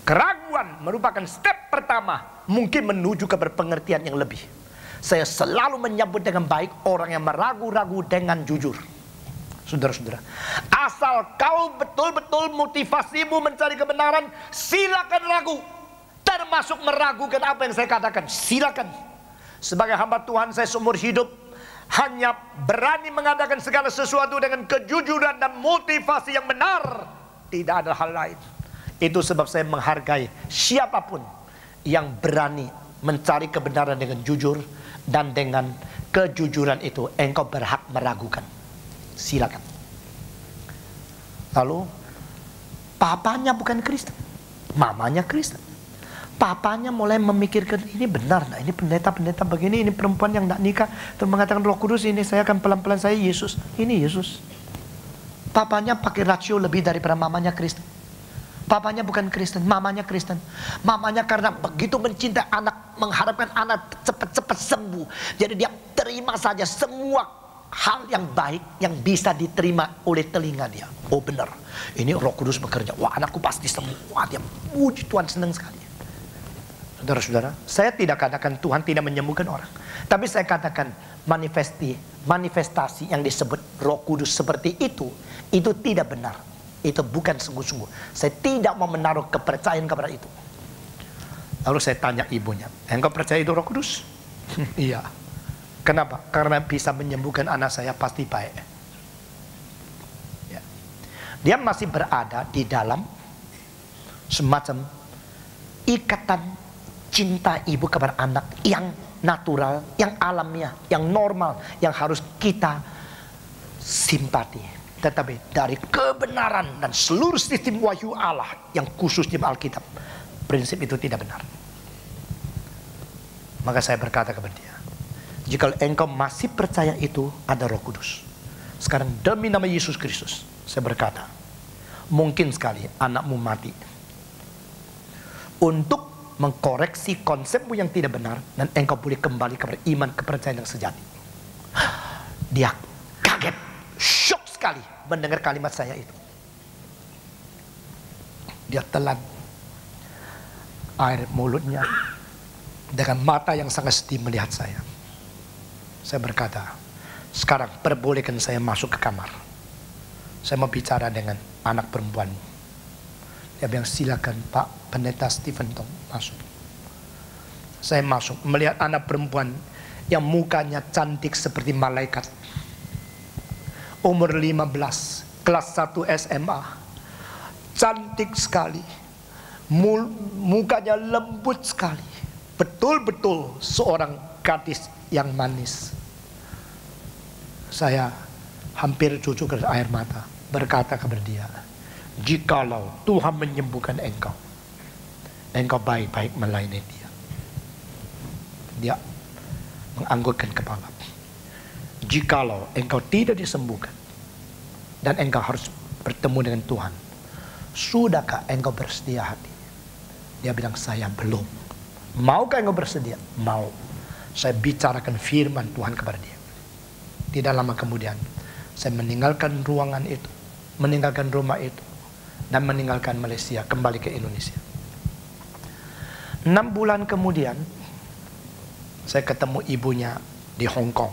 Keraguan merupakan step pertama mungkin menuju ke berpengertian yang lebih. Saya selalu menyambut dengan baik orang yang meragu-ragu dengan jujur. Saudara-saudara, asal kau betul-betul motivasimu mencari kebenaran, silakan ragu. Termasuk meragukan apa yang saya katakan, silakan. Sebagai hamba Tuhan, saya seumur hidup hanya berani mengadakan segala sesuatu dengan kejujuran dan motivasi yang benar. Tidak ada hal lain. Itu sebab saya menghargai siapapun yang berani mencari kebenaran dengan jujur. Dan dengan kejujuran itu engkau berhak meragukan. Silakan. Lalu papanya bukan Kristen, mamanya Kristen. Papanya mulai memikirkan ini benar, nah ini pendeta-pendeta begini, ini perempuan yang tidak nikah terus mengatakan Roh Kudus ini, saya akan pelan-pelan saya Yesus. Ini Yesus. Papanya pakai rasio lebih daripada mamanya Kristen. Papanya bukan Kristen, mamanya Kristen. Mamanya karena begitu mencintai anak, mengharapkan anak cepat-cepat sembuh. Jadi dia terima saja semua hal yang baik yang bisa diterima oleh telinga dia. Oh benar, ini Roh Kudus bekerja. Wah anakku pasti sembuh. Wah dia puji Tuhan, senang sekali. Saudara-saudara, saya tidak katakan Tuhan tidak menyembuhkan orang. Tapi saya katakan manifestasi yang disebut Roh Kudus seperti itu tidak benar. Itu bukan sungguh-sungguh. Saya tidak mau menaruh kepercayaan kepada itu. Lalu saya tanya ibunya, engkau percaya itu Roh Kudus? Iya. Kenapa? Karena bisa menyembuhkan anak saya, pasti baik. Ya. Dia masih berada di dalam semacam ikatan cinta ibu kepada anak yang natural, yang alamiah, yang normal, yang harus kita simpati. Tetapi dari kebenaran dan seluruh sistem wahyu Allah yang khusus di Alkitab, prinsip itu tidak benar. Maka saya berkata kepada dia, jika engkau masih percaya itu ada Roh Kudus, sekarang demi nama Yesus Kristus, saya berkata, mungkin sekali anakmu mati untuk mengkoreksi konsepmu yang tidak benar, dan engkau boleh kembali kepada iman kepercayaan yang sejati. Dia kaget, shock sekali mendengar kalimat saya itu. Dia telan air mulutnya dengan mata yang sangat sedih melihat saya. Saya berkata, Sekarang perbolehkan saya masuk ke kamar. Saya mau bicara dengan anak perempuan. Dia bilang, silakan Pak Pendeta Stephen Tong, masuk. Saya masuk, melihat anak perempuan yang mukanya cantik seperti malaikat. Umur 15, kelas 1 SMA. Cantik sekali. Mukanya lembut sekali. Betul-betul seorang gadis yang manis. Saya hampir cucuk air mata, berkata kepada dia, jikalau Tuhan menyembuhkan engkau baik-baik melayani dia. Dia menganggukkan kepala. Jikalau engkau tidak disembuhkan dan engkau harus bertemu dengan Tuhan, sudahkah engkau bersedia hati? Dia bilang, saya belum. Maukah engkau bersedia? Mau. Saya bicarakan firman Tuhan kepada dia. Tidak lama kemudian saya meninggalkan ruangan itu, meninggalkan rumah itu, dan meninggalkan Malaysia, kembali ke Indonesia. 6 bulan kemudian saya ketemu ibunya di Hong Kong.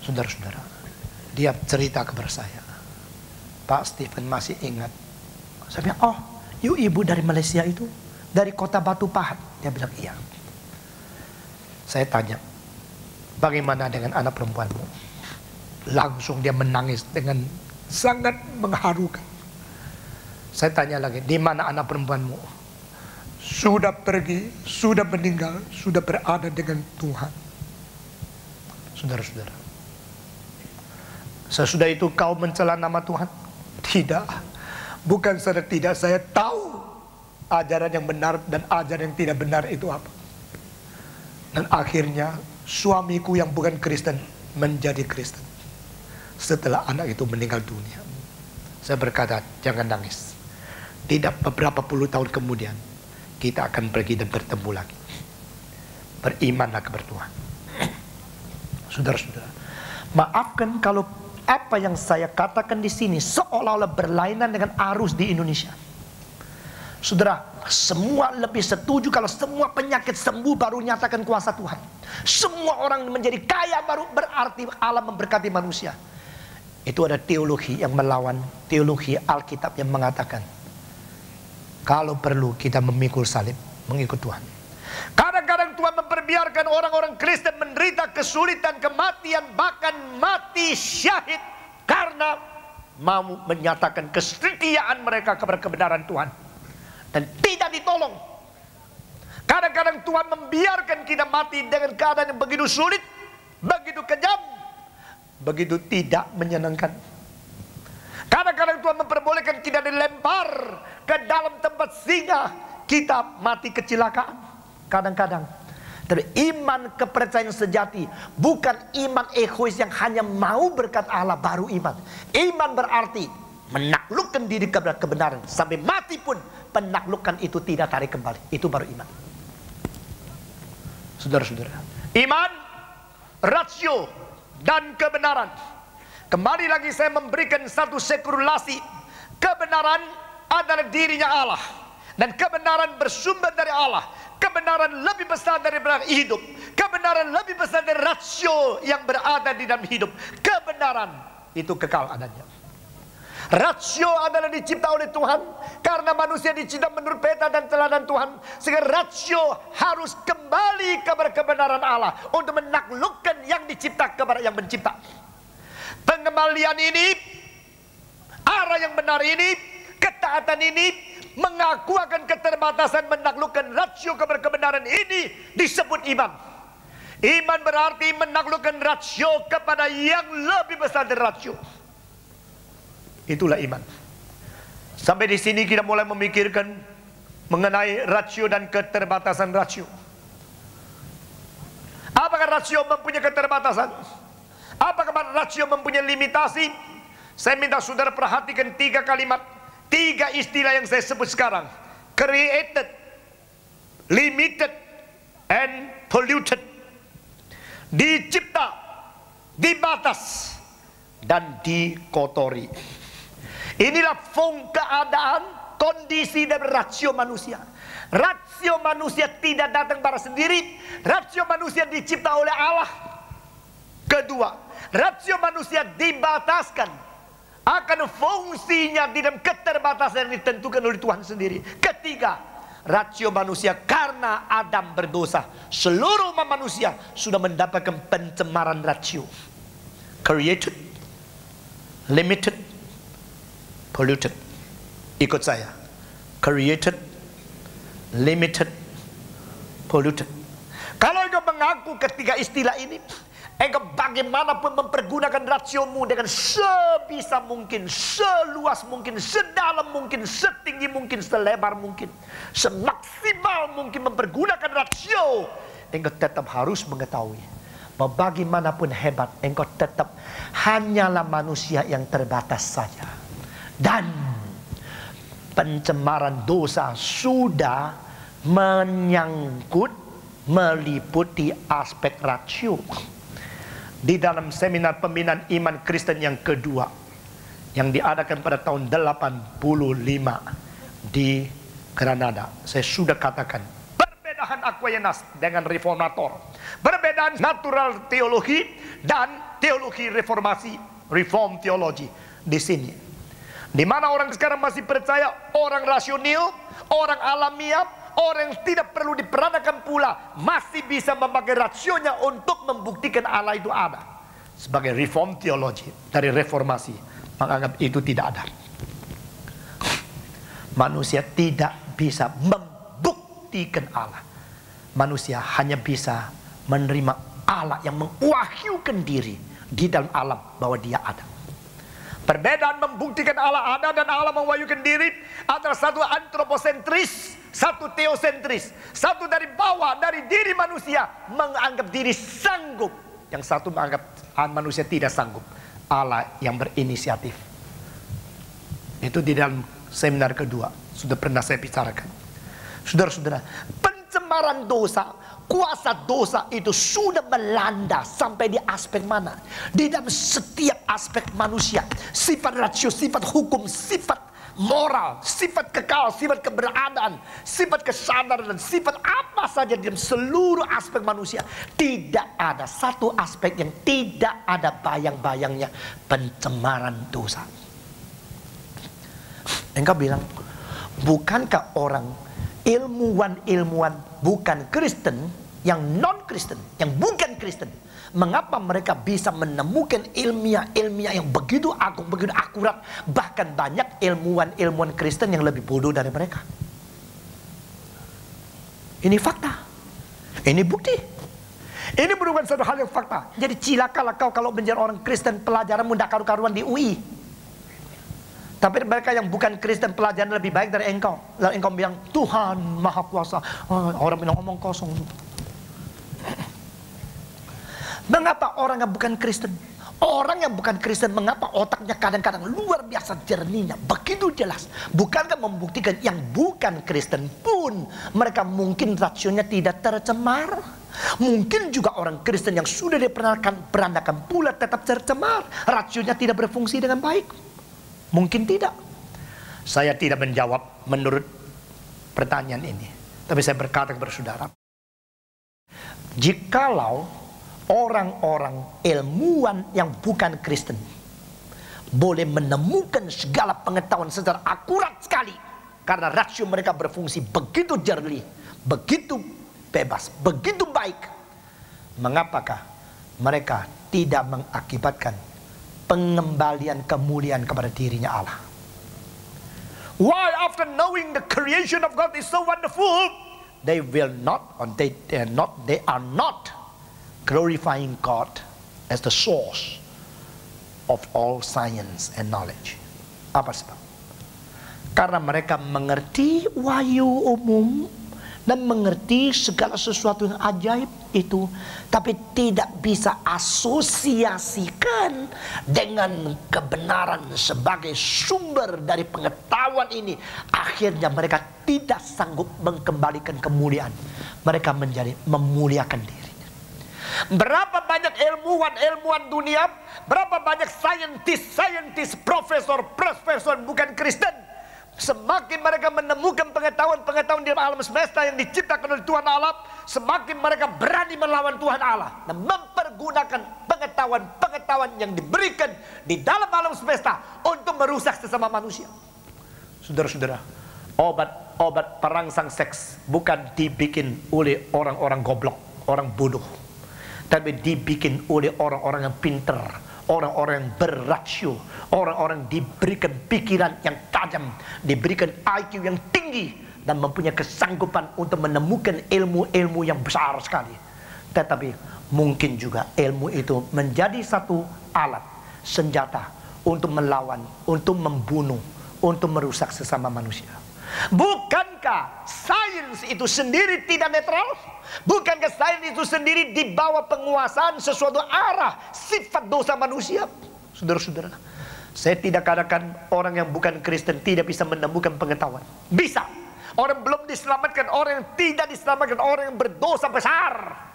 Saudara-saudara, dia cerita kepada saya, Pak Stephen masih ingat? Saya bilang, oh, you ibu dari Malaysia itu, dari kota Batu Pahat? Dia bilang, iya. Saya tanya, bagaimana dengan anak perempuanmu? Langsung dia menangis dengan sangat mengharukan. Saya tanya lagi, di mana anak perempuanmu? Sudah pergi, sudah meninggal, sudah berada dengan Tuhan. Saudara-saudara, sesudah itu kau mencela nama Tuhan? Tidak. Bukan saja tidak, saya tahu ajaran yang benar dan ajaran yang tidak benar itu apa. Dan akhirnya suamiku yang bukan Kristen menjadi Kristen setelah anak itu meninggal dunia. Saya berkata, jangan nangis. Tidak beberapa puluh tahun kemudian kita akan pergi dan bertemu lagi. Berimanlah kepada Tuhan. Saudara-saudara, maafkan kalau apa yang saya katakan di sini seolah-olah berlainan dengan arus di Indonesia. Saudara, semua lebih setuju kalau semua penyakit sembuh baru nyatakan kuasa Tuhan. Semua orang menjadi kaya baru berarti Allah memberkati manusia. Itu ada teologi yang melawan teologi Alkitab yang mengatakan kalau perlu kita memikul salib, mengikut Tuhan. Kadang-kadang Tuhan memperbiarkan orang-orang Kristen menderita kesulitan, kematian, bahkan mati syahid karena mau menyatakan kesetiaan mereka kepada kebenaran Tuhan. Dan tidak ditolong. Kadang-kadang Tuhan membiarkan kita mati dengan keadaan yang begitu sulit, begitu kejam, begitu tidak menyenangkan. Kadang-kadang Tuhan memperbolehkan kita dilempar ke dalam tempat singa, kita mati kecelakaan. Kadang-kadang. Tapi iman kepercayaan sejati bukan iman egois yang hanya mau berkat Allah baru iman. Iman berarti menaklukkan diri kepada kebenaran. Sampai mati pun penaklukan itu tidak tarik kembali. Itu baru iman. Saudara-saudara, iman, rasio, dan kebenaran. Kembali lagi saya memberikan satu sekurulasi. Kebenaran adalah dirinya Allah. Dan kebenaran bersumber dari Allah. Kebenaran lebih besar daripada hidup. Kebenaran lebih besar dari rasio yang berada di dalam hidup. Kebenaran itu kekal adanya. Rasio adalah dicipta oleh Tuhan karena manusia dicipta menurut peta dan teladan Tuhan. Sehingga rasio harus kembali kepada kebenaran Allah untuk menaklukkan yang dicipta kepada yang mencipta. Pengembalian ini, arah yang benar ini, ketaatan ini, mengaku akan keterbatasan menaklukkan rasio kepada kebenaran ini disebut iman. Iman berarti menaklukkan rasio kepada yang lebih besar dari rasio. Itulah iman. Sampai di sini kita mulai memikirkan mengenai rasio dan keterbatasan rasio. Apakah rasio mempunyai keterbatasan? Apakah rasio mempunyai limitasi? Saya minta saudara perhatikan 3 kalimat, 3 istilah yang saya sebut sekarang. Created, limited, and polluted. Dicipta, dibatas, dan dikotori. Inilah keadaan, kondisi dan rasio manusia. Rasio manusia tidak datang pada sendiri. Rasio manusia dicipta oleh Allah. Kedua, rasio manusia dibataskan akan fungsinya di dalam keterbatasan yang ditentukan oleh Tuhan sendiri. Ketiga, rasio manusia karena Adam berdosa, seluruh umat manusia sudah mendapatkan pencemaran rasio. Created, limited, polluted. Ikut saya. Created, limited, polluted. Kalau engkau mengaku ketiga istilah ini, engkau bagaimanapun mempergunakan rasiomu dengan sebisa mungkin, seluas mungkin, sedalam mungkin, setinggi mungkin, selebar mungkin, semaksimal mungkin mempergunakan rasio, engkau tetap harus mengetahui bahwa bagaimanapun hebat, engkau tetap hanyalah manusia yang terbatas saja. Dan pencemaran dosa sudah menyangkut, meliputi aspek rasio. Di dalam seminar pembinaan iman Kristen yang kedua yang diadakan pada tahun 85 di Granada, saya sudah katakan perbedaan Aquinas dengan reformator, perbedaan natural teologi dan teologi reformasi, reform theology di sini. Di mana orang sekarang masih percaya orang rasional, orang alamiah, orang yang tidak perlu diperanakan pula masih bisa memakai rasionya untuk membuktikan Allah itu ada. Sebagai reform theology dari reformasi menganggap itu tidak ada. Manusia tidak bisa membuktikan Allah. Manusia hanya bisa menerima Allah yang mewahyukan diri di dalam alam bahwa dia ada. Perbedaan membuktikan Allah ada dan Allah mewahyukan diri adalah satu antroposentris, satu teosentris. Satu dari bawah, dari diri manusia menganggap diri sanggup. Yang satu menganggap manusia tidak sanggup. Allah yang berinisiatif. Itu di dalam seminar kedua sudah pernah saya bicarakan. Saudara-saudara, pencemaran dosa, kuasa dosa itu sudah melanda sampai di aspek mana? Di dalam setiap aspek manusia. Sifat rasio, sifat hukum, sifat moral, sifat kekal, sifat keberadaan, sifat kesadaran, dan sifat apa saja di dalam seluruh aspek manusia. Tidak ada satu aspek yang tidak ada bayang-bayangnya pencemaran dosa. Engkau bilang, bukankah orang ilmuwan bukan Kristen, yang non-Kristen, yang bukan Kristen, mengapa mereka bisa menemukan ilmiah yang begitu agung, begitu akurat, bahkan banyak ilmuwan Kristen yang lebih bodoh dari mereka? Ini fakta, ini bukti, ini merupakan satu hal yang fakta. Jadi cilakalah kau kalau menjadi orang Kristen, pelajaranmu tidak karu-karuan di UI. Tapi mereka yang bukan Kristen pelajaran lebih baik dari engkau. Lalu engkau bilang Tuhan Maha Kuasa. Orang bilang ngomong kosong. Mengapa orang yang bukan Kristen? Orang yang bukan Kristen, mengapa otaknya kadang-kadang luar biasa jernihnya, begitu jelas? Bukankah membuktikan yang bukan Kristen pun mereka mungkin rasionya tidak tercemar? Mungkin juga orang Kristen yang sudah diperandakan pula tetap tercemar, rasionya tidak berfungsi dengan baik. Mungkin tidak. Saya tidak menjawab menurut pertanyaan ini, tapi saya berkata kepada saudara, jikalau orang-orang ilmuwan yang bukan Kristen boleh menemukan segala pengetahuan secara akurat sekali, karena rasio mereka berfungsi begitu jernih, begitu bebas, begitu baik, mengapakah mereka tidak mengakibatkan pengembalian kemuliaan kepada dirinya Allah? Why after knowing the creation of God is so wonderful, they are not glorifying God as the source of all science and knowledge. Apa sebab? Karena mereka mengerti wahyu umum dan mengerti segala sesuatu yang ajaib itu, tapi tidak bisa asosiasikan dengan kebenaran sebagai sumber dari pengetahuan ini. Akhirnya mereka tidak sanggup mengembalikan kemuliaan. Mereka menjadi memuliakan diri. Berapa banyak ilmuwan dunia, berapa banyak saintis, profesor bukan Kristen, semakin mereka menemukan pengetahuan di alam semesta yang diciptakan oleh Tuhan Allah, semakin mereka berani melawan Tuhan Allah dan menggunakan pengetahuan-pengetahuan yang diberikan di dalam alam semesta untuk merusak sesama manusia. Saudara-saudara, obat perangsang seks bukan dibikin oleh orang-orang goblok, orang bodoh, tapi dibikin oleh orang-orang yang pinter, orang-orang yang berrasio, orang-orang diberikan pikiran yang tajam, diberikan IQ yang tinggi, dan mempunyai kesanggupan untuk menemukan ilmu-ilmu yang besar sekali. Tetapi mungkin juga ilmu itu menjadi satu alat, senjata untuk melawan, untuk membunuh, untuk merusak sesama manusia. Bukankah sains itu sendiri tidak netral? Bukankah sains itu sendiri di bawah penguasaan sesuatu arah sifat dosa manusia? Saudara-saudara, saya tidak katakan orang yang bukan Kristen tidak bisa menemukan pengetahuan. Bisa. Orang belum diselamatkan, orang yang tidak diselamatkan, orang yang berdosa besar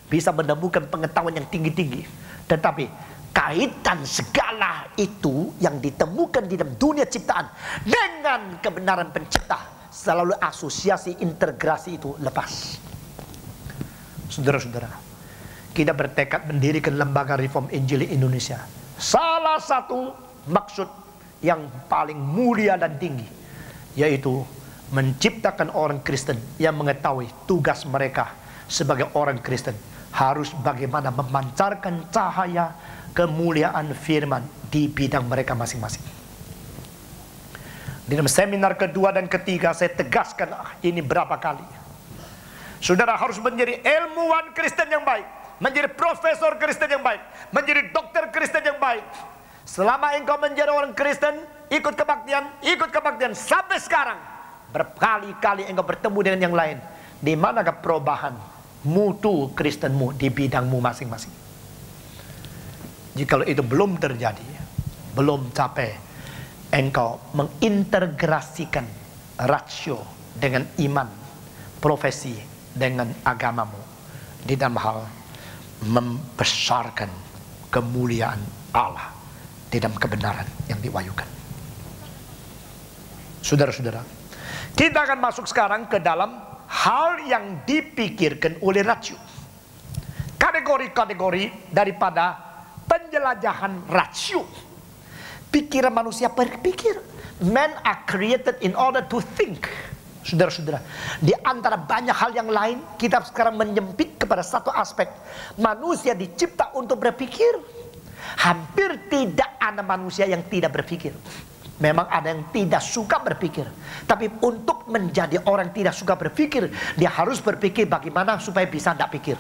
bisa menemukan pengetahuan yang tinggi-tinggi. Tetapi kaitan segala itu yang ditemukan di dalam dunia ciptaan dengan kebenaran pencipta, selalu asosiasi integrasi itu lepas. Saudara-saudara, kita bertekad mendirikan lembaga Reform Injili Indonesia. Salah satu maksud yang paling mulia dan tinggi, yaitu menciptakan orang Kristen yang mengetahui tugas mereka sebagai orang Kristen harus bagaimana memancarkan cahaya kemuliaan firman di bidang mereka masing-masing. Di dalam seminar kedua dan ketiga saya tegaskan ini berapa kali. Saudara harus menjadi ilmuwan Kristen yang baik, menjadi profesor Kristen yang baik, menjadi dokter Kristen yang baik. Selama engkau menjadi orang Kristen, ikut kebaktian sampai sekarang, berkali-kali engkau bertemu dengan yang lain. Di manakah perubahan mutu Kristenmu di bidangmu masing-masing? Jikalau itu belum terjadi, belum capai engkau mengintegrasikan rasio dengan iman, profesi dengan agamamu di dalam hal membesarkan kemuliaan Allah di dalam kebenaran yang diwahyukan. Saudara-saudara, kita akan masuk sekarang ke dalam hal yang dipikirkan oleh rasio. Kategori-kategori daripada penjelajahan rasio. Pikiran manusia berpikir. Men are created in order to think. Saudara-saudara, di antara banyak hal yang lain, kita sekarang menyempit kepada satu aspek. Manusia dicipta untuk berpikir. Hampir tidak ada manusia yang tidak berpikir. Memang ada yang tidak suka berpikir, tapi untuk menjadi orang tidak suka berpikir, dia harus berpikir bagaimana supaya bisa tidak pikir.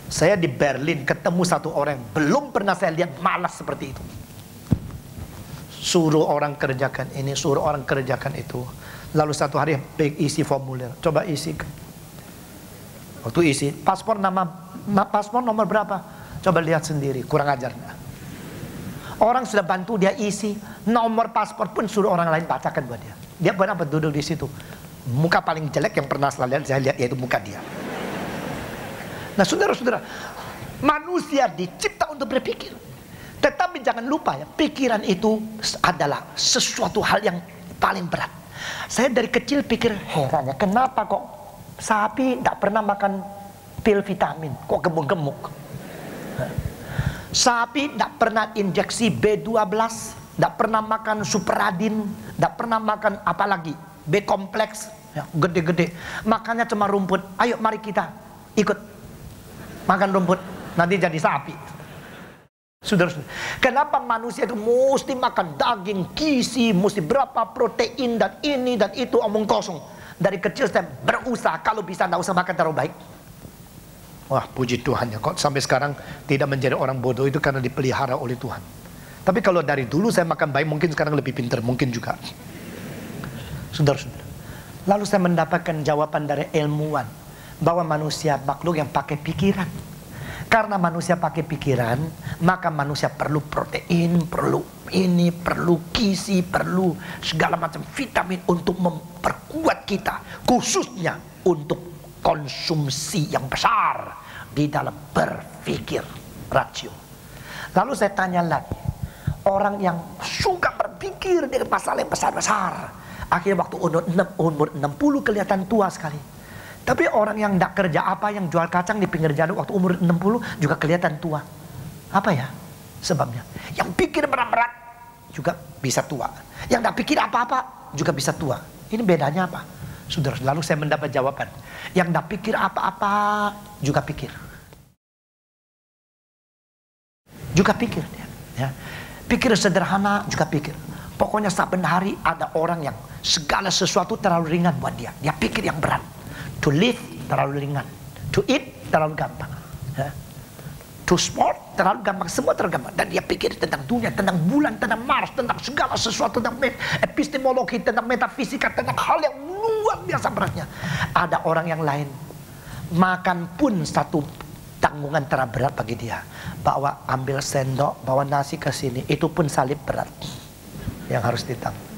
Saya di Berlin ketemu satu orang, belum pernah saya lihat malas seperti itu. Suruh orang kerjakan ini, suruh orang kerjakan itu. Lalu satu hari isi formulir, coba isi. Waktu isi, paspor nomor berapa? Coba lihat sendiri, kurang ajar. Orang sudah bantu dia isi, nomor paspor pun suruh orang lain bacakan buat dia. Dia pernah duduk di situ. Muka paling jelek yang pernah saya lihat yaitu muka dia. Nah saudara-saudara, manusia dicipta untuk berpikir. Tetapi jangan lupa ya, pikiran itu adalah sesuatu hal yang paling berat. Saya dari kecil pikir, heran ya, kenapa kok sapi tidak pernah makan pil vitamin, kok gemuk-gemuk. Sapi tidak pernah injeksi B12, tidak pernah makan superadin, tidak pernah makan apalagi B kompleks, ya, gede-gede. Makannya cuma rumput. Ayo mari kita ikut makan rumput, nanti jadi sapi. Saudara-saudara, kenapa manusia itu mesti makan daging, gizi, mesti berapa protein dan ini dan itu, omong kosong. Dari kecil saya berusaha kalau bisa tidak usah makan terlalu baik. Wah, puji Tuhan ya, kok sampai sekarang tidak menjadi orang bodoh itu karena dipelihara oleh Tuhan. Tapi kalau dari dulu saya makan baik, mungkin sekarang lebih pintar, mungkin juga. Saudara-saudara, lalu saya mendapatkan jawaban dari ilmuwan bahwa manusia makhluk yang pakai pikiran. Karena manusia pakai pikiran, maka manusia perlu protein, perlu ini, perlu gizi, perlu segala macam vitamin untuk memperkuat kita, khususnya untuk konsumsi yang besar di dalam berpikir rasio. Lalu saya tanya lagi, orang yang suka berpikir dengan masalah yang besar-besar, akhirnya waktu umur 60 kelihatan tua sekali. Tapi orang yang tidak kerja apa, yang jual kacang di pinggir jalan waktu umur 60 juga kelihatan tua. Apa ya sebabnya? Yang pikir berat-berat juga bisa tua. Yang tidak pikir apa-apa juga bisa tua. Ini bedanya apa? Saudara, lalu saya mendapat jawaban. Yang tidak pikir apa-apa juga pikir. Juga pikir dia. Ya. Pikir sederhana juga pikir. Pokoknya saben hari ada orang yang segala sesuatu terlalu ringan buat dia. Dia pikir yang berat. To live terlalu ringan. To eat terlalu gampang. Ya. To sport terlalu gampang. Semua terlalu gampang. Dan dia pikir tentang dunia, tentang bulan, tentang Mars, tentang segala sesuatu, tentang epistemologi, tentang metafisika, tentang hal yang luar biasa beratnya. Ada orang yang lain, makan pun satu tanggungan terlalu berat bagi dia. Bawa ambil sendok, bawa nasi ke sini, itu pun salib berat yang harus ditanggung.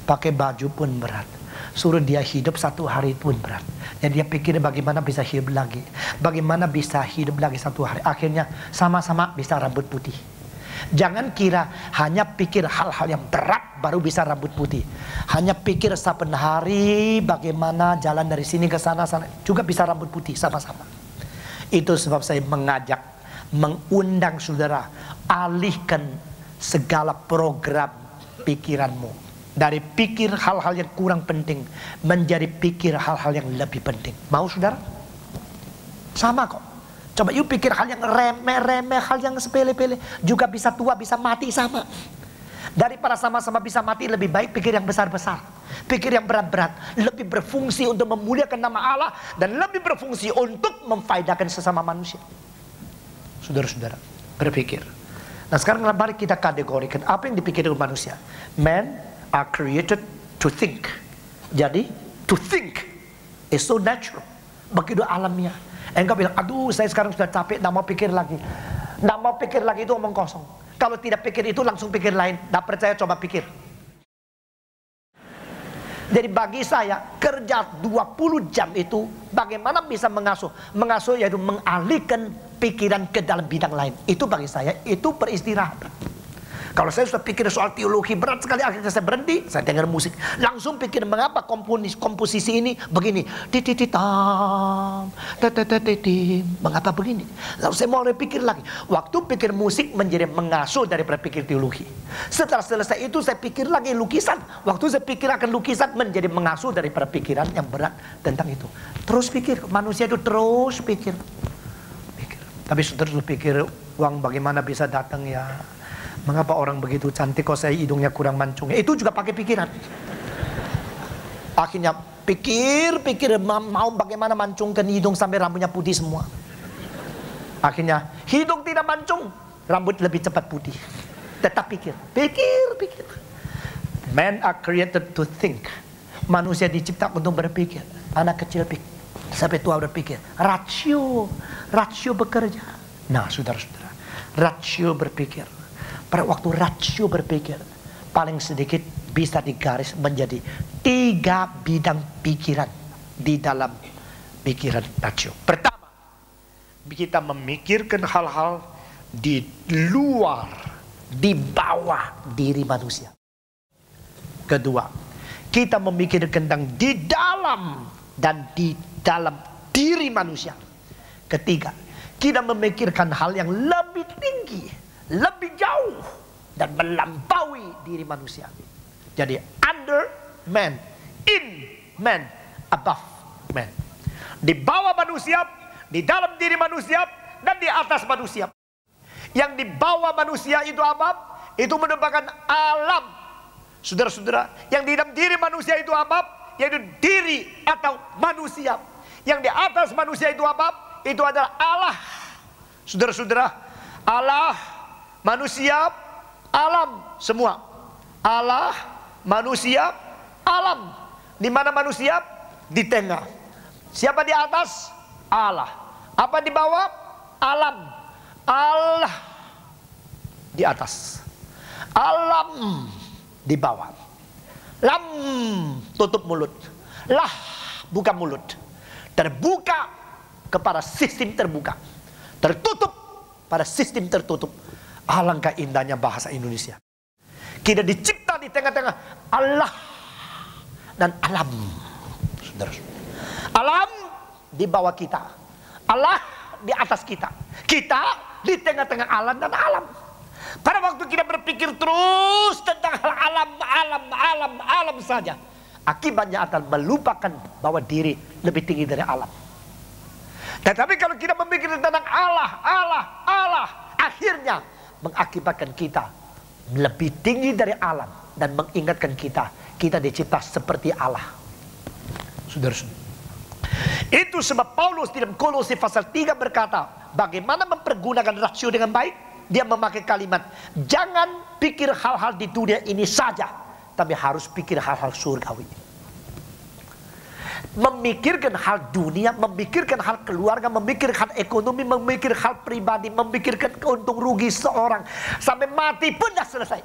Pakai baju pun berat. Suruh dia hidup satu hari pun berat. Dan dia pikir bagaimana bisa hidup lagi. Bagaimana bisa hidup lagi satu hari. Akhirnya sama-sama bisa rambut putih. Jangan kira hanya pikir hal-hal yang berat baru bisa rambut putih. Hanya pikir saben hari bagaimana jalan dari sini ke sana juga bisa rambut putih sama-sama. Itu sebab saya mengajak, mengundang saudara, alihkan segala program pikiranmu. Dari pikir hal-hal yang kurang penting menjadi pikir hal-hal yang lebih penting. Mau saudara? Sama kok. Coba you pikir hal yang remeh-remeh, hal yang sepele-pele, juga bisa tua, bisa mati sama. Daripada sama-sama bisa mati, lebih baik pikir yang besar-besar, pikir yang berat-berat, lebih berfungsi untuk memuliakan nama Allah dan lebih berfungsi untuk memfaedakan sesama manusia. Saudara-saudara, berpikir. Nah sekarang mari kita kategorikan apa yang dipikirkan manusia. Man are created to think. Jadi to think is so natural, begitu alamiah. Engkau bilang, aduh saya sekarang sudah capek, tidak mau pikir lagi. Tidak mau pikir lagi itu omong kosong. Kalau tidak pikir itu langsung pikir lain. Tidak percaya coba pikir. Jadi bagi saya kerja 20 jam itu bagaimana bisa mengasuh. Mengasuh yaitu mengalihkan pikiran ke dalam bidang lain. Itu bagi saya itu beristirahat. Kalau saya sudah pikir soal teologi berat sekali, akhirnya saya berhenti, saya dengar musik. Langsung pikir mengapa komposisi ini begini. Tititam, mengapa begini? Lalu saya mulai pikir lagi. Waktu pikir musik menjadi mengasuh daripada pikir teologi. Setelah selesai itu saya pikir lagi lukisan. Waktu saya pikir akan lukisan menjadi mengasuh daripada pikiran yang berat tentang itu. Terus pikir, manusia itu terus pikir. Tapi terus pikir uang bagaimana bisa datang ya. Mengapa orang begitu cantik kok saya hidungnya kurang mancung? Itu juga pakai pikiran. Akhirnya pikir mau bagaimana mancungkan hidung sampai rambutnya putih semua. Akhirnya hidung tidak mancung, rambut lebih cepat putih. Tetap pikir. Men are created to think. Manusia diciptakan untuk berpikir. Anak kecil pikir, sampai tua berpikir. Rasio bekerja. Nah saudara-saudara, rasio berpikir. Pada waktu rasio berpikir, paling sedikit bisa digaris menjadi 3 bidang pikiran di dalam pikiran rasio. Pertama, kita memikirkan hal-hal di luar, di bawah diri manusia. Kedua, kita memikirkan tentang di dalam dan di dalam diri manusia. Ketiga, kita memikirkan hal yang lebih tinggi, lebih jauh dan melampaui diri manusia. Jadi under man, in man, above man. Di bawah manusia, di dalam diri manusia, dan di atas manusia. Yang di bawah manusia itu apa? Itu merupakan alam. Saudara-saudara, yang di dalam diri manusia itu apa? Yaitu diri atau manusia. Yang di atas manusia itu apa? Itu adalah Allah. Saudara-saudara, Allah, manusia, alam, semua. Allah, manusia, alam. Di mana manusia? Di tengah. Siapa di atas? Allah. Apa di bawah? Alam. Allah di atas. Alam di bawah. Lam, tutup mulut. Lah, buka mulut. Terbuka kepada sistem terbuka. Tertutup pada sistem tertutup. Alangkah indahnya bahasa Indonesia. Kita dicipta di tengah-tengah Allah dan alam. Saudara. Alam di bawah kita, Allah di atas kita, kita di tengah-tengah alam dan alam. Pada waktu kita berpikir terus tentang hal alam saja, akibatnya akan melupakan bahwa diri lebih tinggi dari alam. Tetapi kalau kita memikir tentang Allah, akhirnya mengakibatkan kita lebih tinggi dari alam dan mengingatkan kita dicipta seperti Allah. Saudara-saudara, itu sebab Paulus di dalam Kolose pasal 3 berkata, bagaimana mempergunakan rasio dengan baik. Dia memakai kalimat, jangan pikir hal-hal di dunia ini saja, tapi harus pikir hal-hal surgawi. Memikirkan hal dunia, memikirkan hal keluarga, memikirkan hal ekonomi, memikirkan hal pribadi, memikirkan keuntung rugi seorang sampai mati pun dah selesai,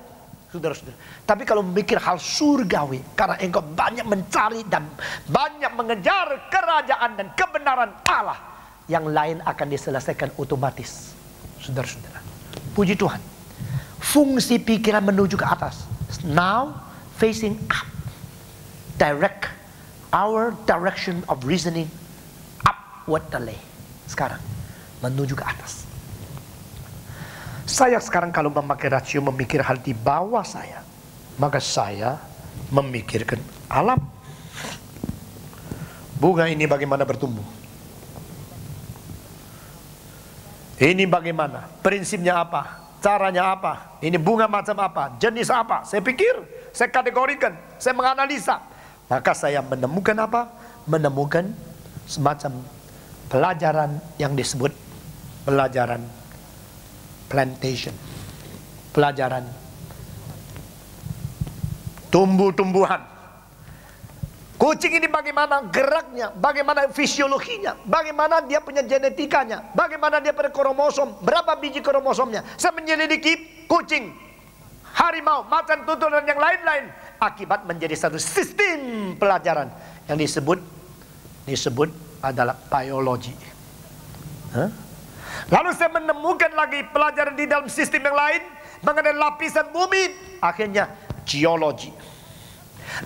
saudara-saudara. Tapi kalau memikir hal surgawi, karena engkau banyak mencari dan banyak mengejar kerajaan dan kebenaran Allah, yang lain akan diselesaikan otomatis, saudara-saudara. Puji Tuhan, fungsi pikiran menuju ke atas, now facing up, direct our direction of reasoning upwardly. Sekarang menuju ke atas. Saya sekarang kalau memakai rasio memikir hal di bawah saya, maka saya memikirkan alam. Bunga ini bagaimana bertumbuh? Ini bagaimana? Prinsipnya apa? Caranya apa? Ini bunga macam apa? Jenis apa? Saya pikir, saya kategorikan, saya menganalisa. Maka saya menemukan apa? Menemukan semacam pelajaran yang disebut pelajaran plantation. Pelajaran tumbuh-tumbuhan. Kucing ini bagaimana geraknya, bagaimana fisiologinya, bagaimana dia punya genetikanya, bagaimana dia punya kromosom, berapa biji kromosomnya. Saya menyelidiki kucing, harimau, macan tutul dan yang lain-lain. Akibat menjadi satu sistem pelajaran yang disebut adalah biologi. Lalu saya menemukan lagi pelajaran di dalam sistem yang lain mengenai lapisan bumi, akhirnya geologi.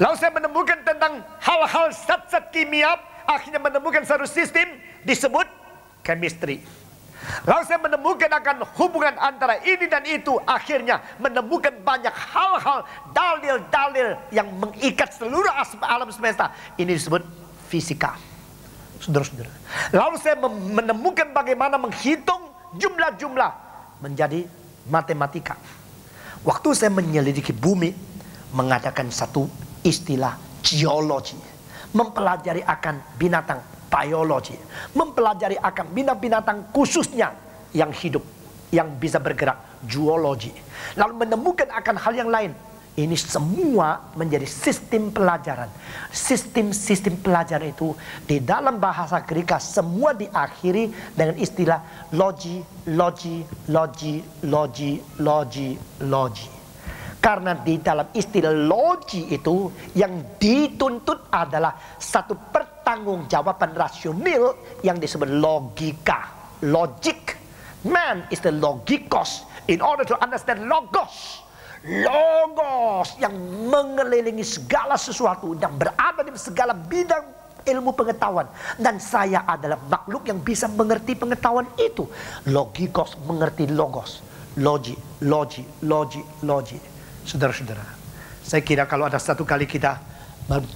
Lalu saya menemukan tentang hal-hal zat-zat kimia, akhirnya menemukan satu sistem disebut chemistry. Lalu saya menemukan akan hubungan antara ini dan itu, akhirnya menemukan banyak hal-hal, dalil-dalil yang mengikat seluruh alam semesta. Ini disebut fisika, saudara-saudara. Lalu saya menemukan bagaimana menghitung jumlah-jumlah menjadi matematika. Waktu saya menyelidiki bumi, mengadakan satu istilah geologi, mempelajari akan binatang biologi, mempelajari akan binatang-binatang khususnya yang hidup, yang bisa bergerak, zoologi. Lalu menemukan akan hal yang lain. Ini semua menjadi sistem pelajaran. Sistem pelajaran itu di dalam bahasa Greka semua diakhiri dengan istilah logi. Karena di dalam istilah logi itu yang dituntut adalah satu pertanggungjawaban rasional yang disebut logika, logic. Man is the logikos. In order to understand logos yang mengelilingi segala sesuatu dan berada di segala bidang ilmu pengetahuan, dan saya adalah makhluk yang bisa mengerti pengetahuan itu. Logikos mengerti logos, logi. Saudara-saudara, saya kira kalau ada satu kali kita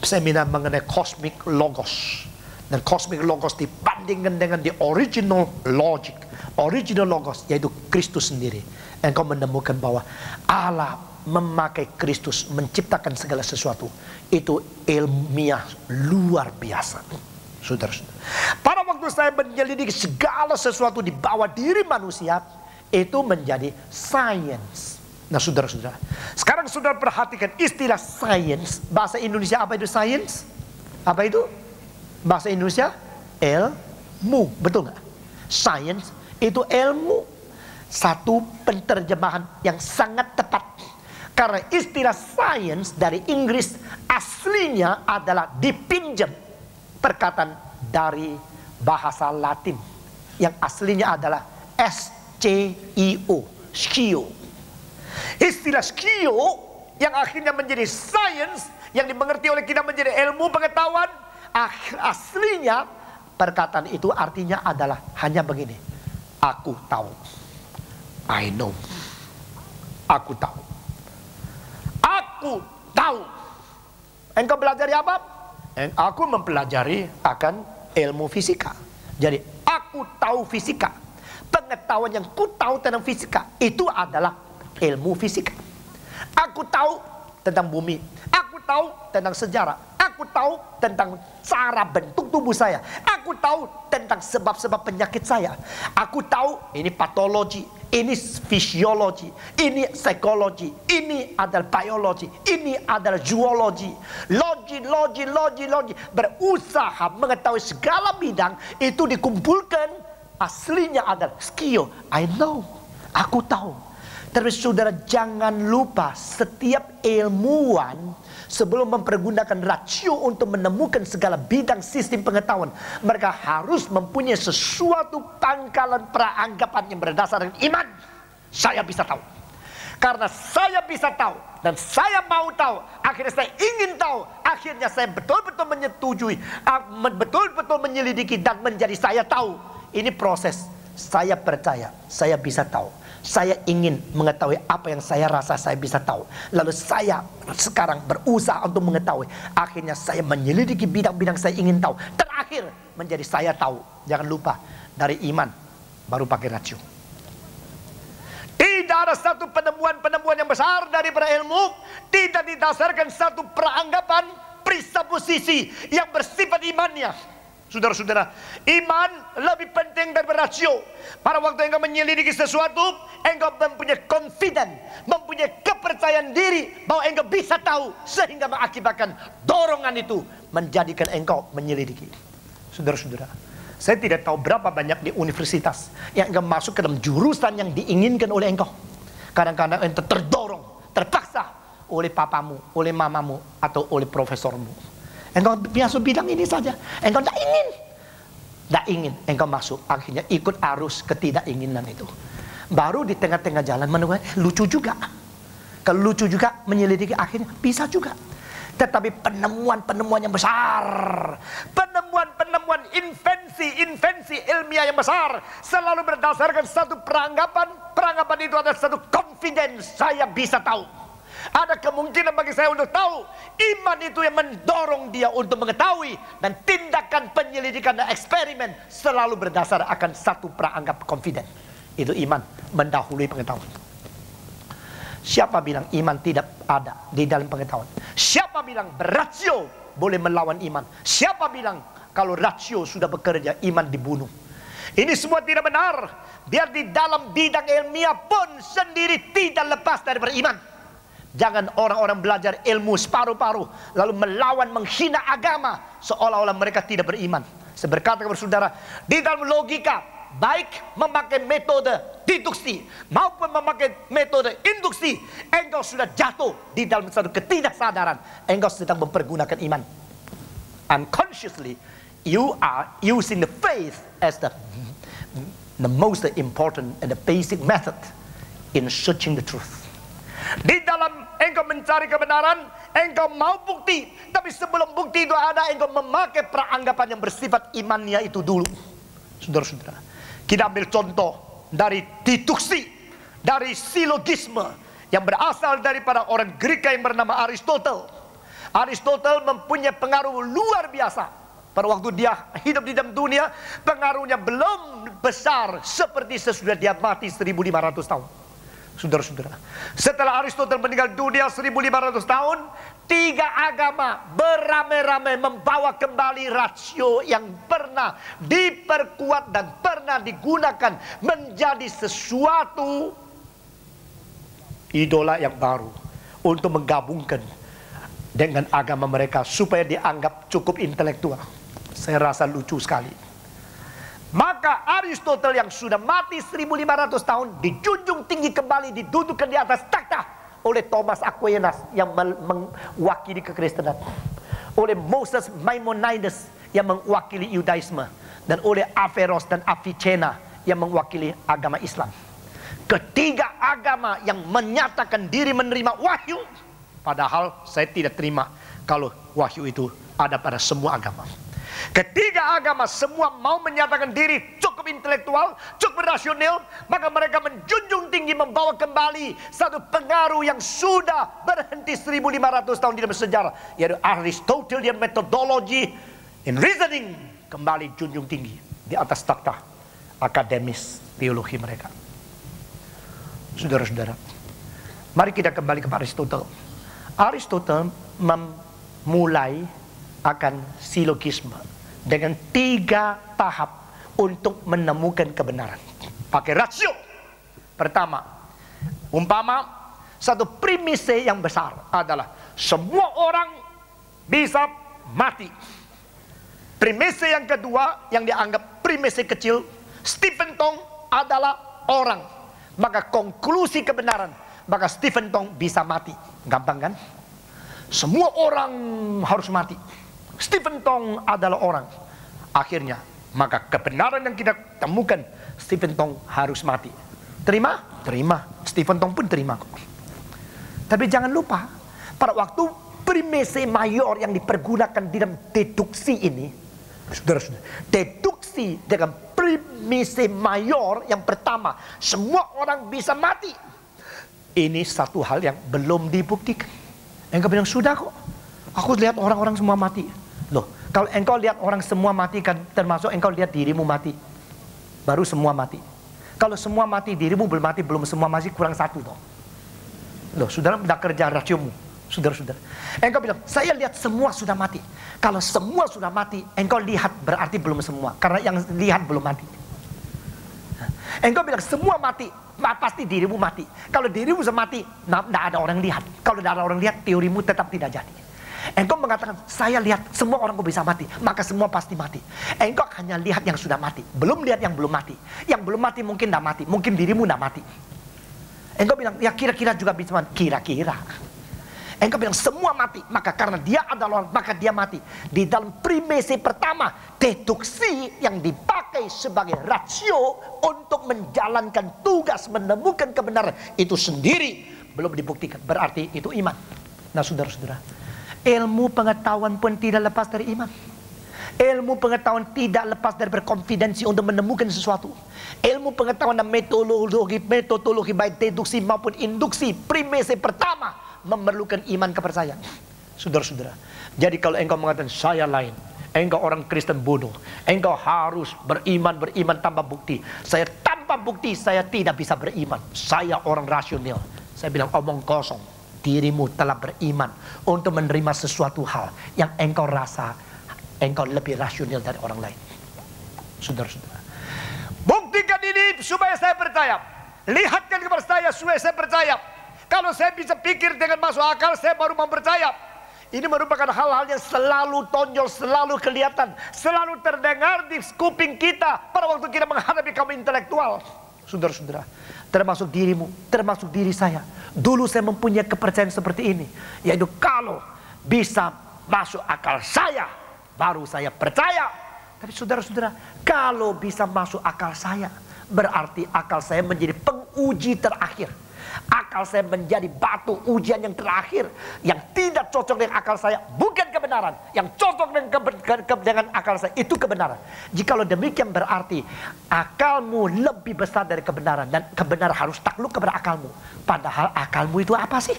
seminar mengenai cosmic logos, dan cosmic logos dibandingkan dengan the original logic, original logos yaitu Kristus sendiri, engkau menemukan bahwa Allah memakai Kristus menciptakan segala sesuatu. Itu ilmiah luar biasa, saudara-saudara. Pada waktu saya menyelidiki segala sesuatu di bawah diri manusia, itu menjadi science. Nah, saudara-saudara, sekarang saudara perhatikan istilah science. Bahasa Indonesia apa itu science? Apa itu? Bahasa Indonesia ilmu, betul nggak? Science itu ilmu. Satu penterjemahan yang sangat tepat. Karena istilah science dari Inggris aslinya adalah dipinjam perkataan dari bahasa Latin yang aslinya adalah SCIO, skio. Istilah skio yang akhirnya menjadi science, yang dimengerti oleh kita menjadi ilmu pengetahuan, aslinya Perkataan itu artinya adalah hanya begini. Aku tahu. I know. Aku tahu. Aku tahu. Engkau belajar apa? Aku mempelajari akan ilmu fisika. Jadi aku tahu fisika. Pengetahuan yang ku tahu tentang fisika itu adalah ilmu fisika. Aku tahu tentang bumi. Aku tahu tentang sejarah. Aku tahu tentang cara bentuk tubuh saya. Aku tahu tentang sebab-sebab penyakit saya. Aku tahu ini patologi, ini fisiologi, ini psikologi, ini adalah biologi, ini adalah zoologi. Logi. Berusaha mengetahui segala bidang itu dikumpulkan. Aslinya adalah skill. I know. Aku tahu. Tapi saudara jangan lupa, setiap ilmuwan sebelum mempergunakan rasio untuk menemukan segala bidang sistem pengetahuan, mereka harus mempunyai sesuatu pangkalan peranggapan yang berdasarkan iman. Saya bisa tahu. Karena saya bisa tahu dan saya mau tahu, akhirnya saya ingin tahu, akhirnya saya betul-betul menyetujui, betul-betul menyelidiki dan menjadi saya tahu. Ini proses. Saya percaya, saya bisa tahu. Saya ingin mengetahui apa yang saya rasa saya bisa tahu. Lalu saya sekarang berusaha untuk mengetahui. Akhirnya saya menyelidiki bidang-bidang saya ingin tahu. Terakhir menjadi saya tahu. Jangan lupa, dari iman baru pakai rasio. Tidak ada satu penemuan-penemuan yang besar daripada ilmu tidak didasarkan satu peranggapan, presupposisi yang bersifat imannya. Saudara-saudara, iman lebih penting daripada rasio. Pada waktu engkau menyelidiki sesuatu, engkau mempunyai confident, mempunyai kepercayaan diri bahwa engkau bisa tahu, sehingga mengakibatkan dorongan itu menjadikan engkau menyelidiki. Saudara-saudara, saya tidak tahu berapa banyak di universitas yang engkau masuk ke dalam jurusan yang diinginkan oleh engkau. Kadang-kadang engkau terdorong, terpaksa oleh papamu, oleh mamamu, atau oleh profesormu. Engkau biasa bilang ini saja. Engkau tidak ingin. Engkau masuk. Akhirnya ikut arus ketidakinginan itu. Baru di tengah-tengah jalan menemukan lucu juga. Kalau lucu juga menyelidiki akhirnya bisa juga. Tetapi penemuan-penemuan yang besar, penemuan-penemuan invensi ilmiah yang besar selalu berdasarkan satu peranggapan. Peranggapan itu adalah satu confidence. Saya bisa tahu. Ada kemungkinan bagi saya untuk tahu. Iman itu yang mendorong dia untuk mengetahui. Dan tindakan penyelidikan dan eksperimen selalu berdasar akan satu peranggap confident. Itu iman mendahului pengetahuan. Siapa bilang iman tidak ada di dalam pengetahuan? Siapa bilang berasio boleh melawan iman? Siapa bilang kalau rasio sudah bekerja iman dibunuh? Ini semua tidak benar. Biar di dalam bidang ilmiah pun sendiri tidak lepas daripada iman. Jangan orang-orang belajar ilmu separuh-paruh lalu melawan, menghina agama seolah-olah mereka tidak beriman. Saya berkata kepada saudara, di dalam logika, baik memakai metode deduksi maupun memakai metode induksi, engkau sudah jatuh di dalam satu ketidaksadaran. Engkau sedang mempergunakan iman. Unconsciously, you are using the faith as the most important and the basic method in searching the truth. Di dalam engkau mencari kebenaran, engkau mau bukti. Tapi sebelum bukti itu ada, engkau memakai peranggapan yang bersifat imannya itu dulu. Saudara-saudara, kita ambil contoh dari deduksi, dari silogisme yang berasal daripada orang Greek yang bernama Aristotle. Aristotle mempunyai pengaruh luar biasa. Pada waktu dia hidup di dalam dunia, pengaruhnya belum besar seperti sesudah dia mati 1500 tahun. Saudara-saudara, setelah Aristoteles meninggal dunia 1500 tahun, 3 agama beramai-ramai membawa kembali rasio yang pernah diperkuat dan pernah digunakan menjadi sesuatu idola yang baru untuk menggabungkan dengan agama mereka supaya dianggap cukup intelektual. Saya rasa lucu sekali. Maka Aristoteles yang sudah mati 1500 tahun dijunjung tinggi kembali, didudukkan di atas takhta oleh Thomas Aquinas yang mewakili kekristenan, oleh Moses Maimonides yang mewakili Yudaisme, dan oleh Averroes dan Avicenna yang mewakili agama Islam. Ketiga agama yang menyatakan diri menerima wahyu, padahal saya tidak terima kalau wahyu itu ada pada semua agama. Ketiga agama semua mau menyatakan diri cukup intelektual, cukup rasional, maka mereka menjunjung tinggi membawa kembali satu pengaruh yang sudah berhenti 1500 tahun di dalam sejarah, yaitu Aristotelian methodology in reasoning, kembali junjung tinggi di atas takhta akademis teologi mereka. Saudara-saudara, mari kita kembali kepada Aristotle. Aristotle memulai akan silogisme dengan 3 tahap untuk menemukan kebenaran. Pakai rasio. Pertama, umpama satu premise yang besar adalah semua orang bisa mati. Premise yang kedua yang dianggap premise kecil, Stephen Tong adalah orang. Maka konklusi kebenaran, maka Stephen Tong bisa mati. Gampang kan? Semua orang harus mati. Stephen Tong adalah orang. Akhirnya, maka kebenaran yang kita temukan, Stephen Tong harus mati. Terima? Terima. Stephen Tong pun terima. Tapi jangan lupa, pada waktu premise mayor yang dipergunakan di dalam deduksi ini, saudara-saudara, deduksi dengan premise mayor yang pertama, semua orang bisa mati. Ini satu hal yang belum dibuktikan. Engkau bilang, sudah kok, aku lihat orang-orang semua mati. Loh, kalau engkau lihat orang semua mati, kan termasuk engkau lihat dirimu mati. Baru semua mati. Kalau semua mati, dirimu belum mati, belum semua masih kurang satu toh. Loh, saudara tidak kerja rasiomu. Saudara-saudara, engkau bilang, saya lihat semua sudah mati. Kalau semua sudah mati, engkau lihat berarti belum semua. Karena yang lihat belum mati. Engkau bilang semua mati, pasti dirimu mati. Kalau dirimu sudah mati, tidak ada orang lihat. Kalau tidak ada orang lihat, teorimu tetap tidak jadi. Engkau mengatakan, saya lihat semua orang bisa mati, maka semua pasti mati. Engkau hanya lihat yang sudah mati, belum lihat yang belum mati. Yang belum mati mungkin tidak mati, mungkin dirimu tidak mati. Engkau bilang, ya kira-kira juga bisa mati. Kira-kira. Engkau bilang semua mati, maka karena dia adalah orang, maka dia mati. Di dalam premise pertama, deduksi yang dipakai sebagai rasio untuk menjalankan tugas menemukan kebenaran itu sendiri belum dibuktikan. Berarti itu iman. Nah, saudara-saudara, ilmu pengetahuan pun tidak lepas dari iman. Ilmu pengetahuan tidak lepas dari berkonfidensi untuk menemukan sesuatu. Ilmu pengetahuan dan metodologi baik deduksi maupun induksi premise pertama memerlukan iman kepercayaan. Saudara-saudara, jadi kalau engkau mengatakan saya lain, engkau orang Kristen bodoh, engkau harus beriman tanpa bukti. Saya tanpa bukti saya tidak bisa beriman. Saya orang rasional. Saya bilang omong kosong. Dirimu telah beriman untuk menerima sesuatu hal yang engkau rasa engkau lebih rasional dari orang lain. Saudara-saudara, buktikan ini supaya saya percaya. Lihatkan kepada saya supaya saya percaya. Kalau saya bisa pikir dengan masuk akal, saya baru mempercaya. Ini merupakan hal-hal yang selalu tonjol, selalu kelihatan, selalu terdengar di kuping kita pada waktu kita menghadapi kaum intelektual. Saudara-saudara, termasuk dirimu, termasuk diri saya. Dulu saya mempunyai kepercayaan seperti ini, yaitu kalau bisa masuk akal saya, baru saya percaya. Tapi saudara-saudara, kalau bisa masuk akal saya, berarti akal saya menjadi penguji terakhir. Akal saya menjadi batu ujian yang terakhir. Yang tidak cocok dengan akal saya bukan kebenaran. Yang cocok dengan akal saya itu kebenaran. Jikalau demikian berarti akalmu lebih besar dari kebenaran. Dan kebenaran harus takluk kepada akalmu. Padahal akalmu itu apa sih?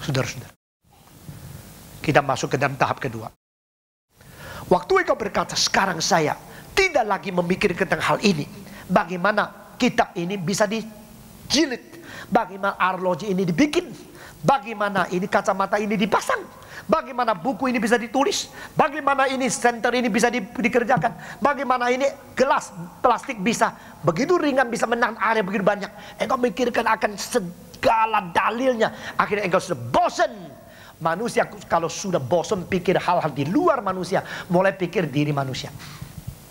Saudara-saudara, kita masuk ke dalam tahap kedua. Waktu engkau berkata sekarang saya tidak lagi memikirkan tentang hal ini, bagaimana kitab ini bisa dijilid, bagaimana arloji ini dibikin, bagaimana ini kacamata ini dipasang, bagaimana buku ini bisa ditulis, bagaimana ini senter ini bisa dikerjakan, bagaimana ini gelas plastik bisa begitu ringan bisa menahan air begitu banyak. Engkau mikirkan akan segala dalilnya, akhirnya engkau sudah bosan. Manusia kalau sudah bosan pikir hal-hal di luar manusia, mulai pikir diri manusia.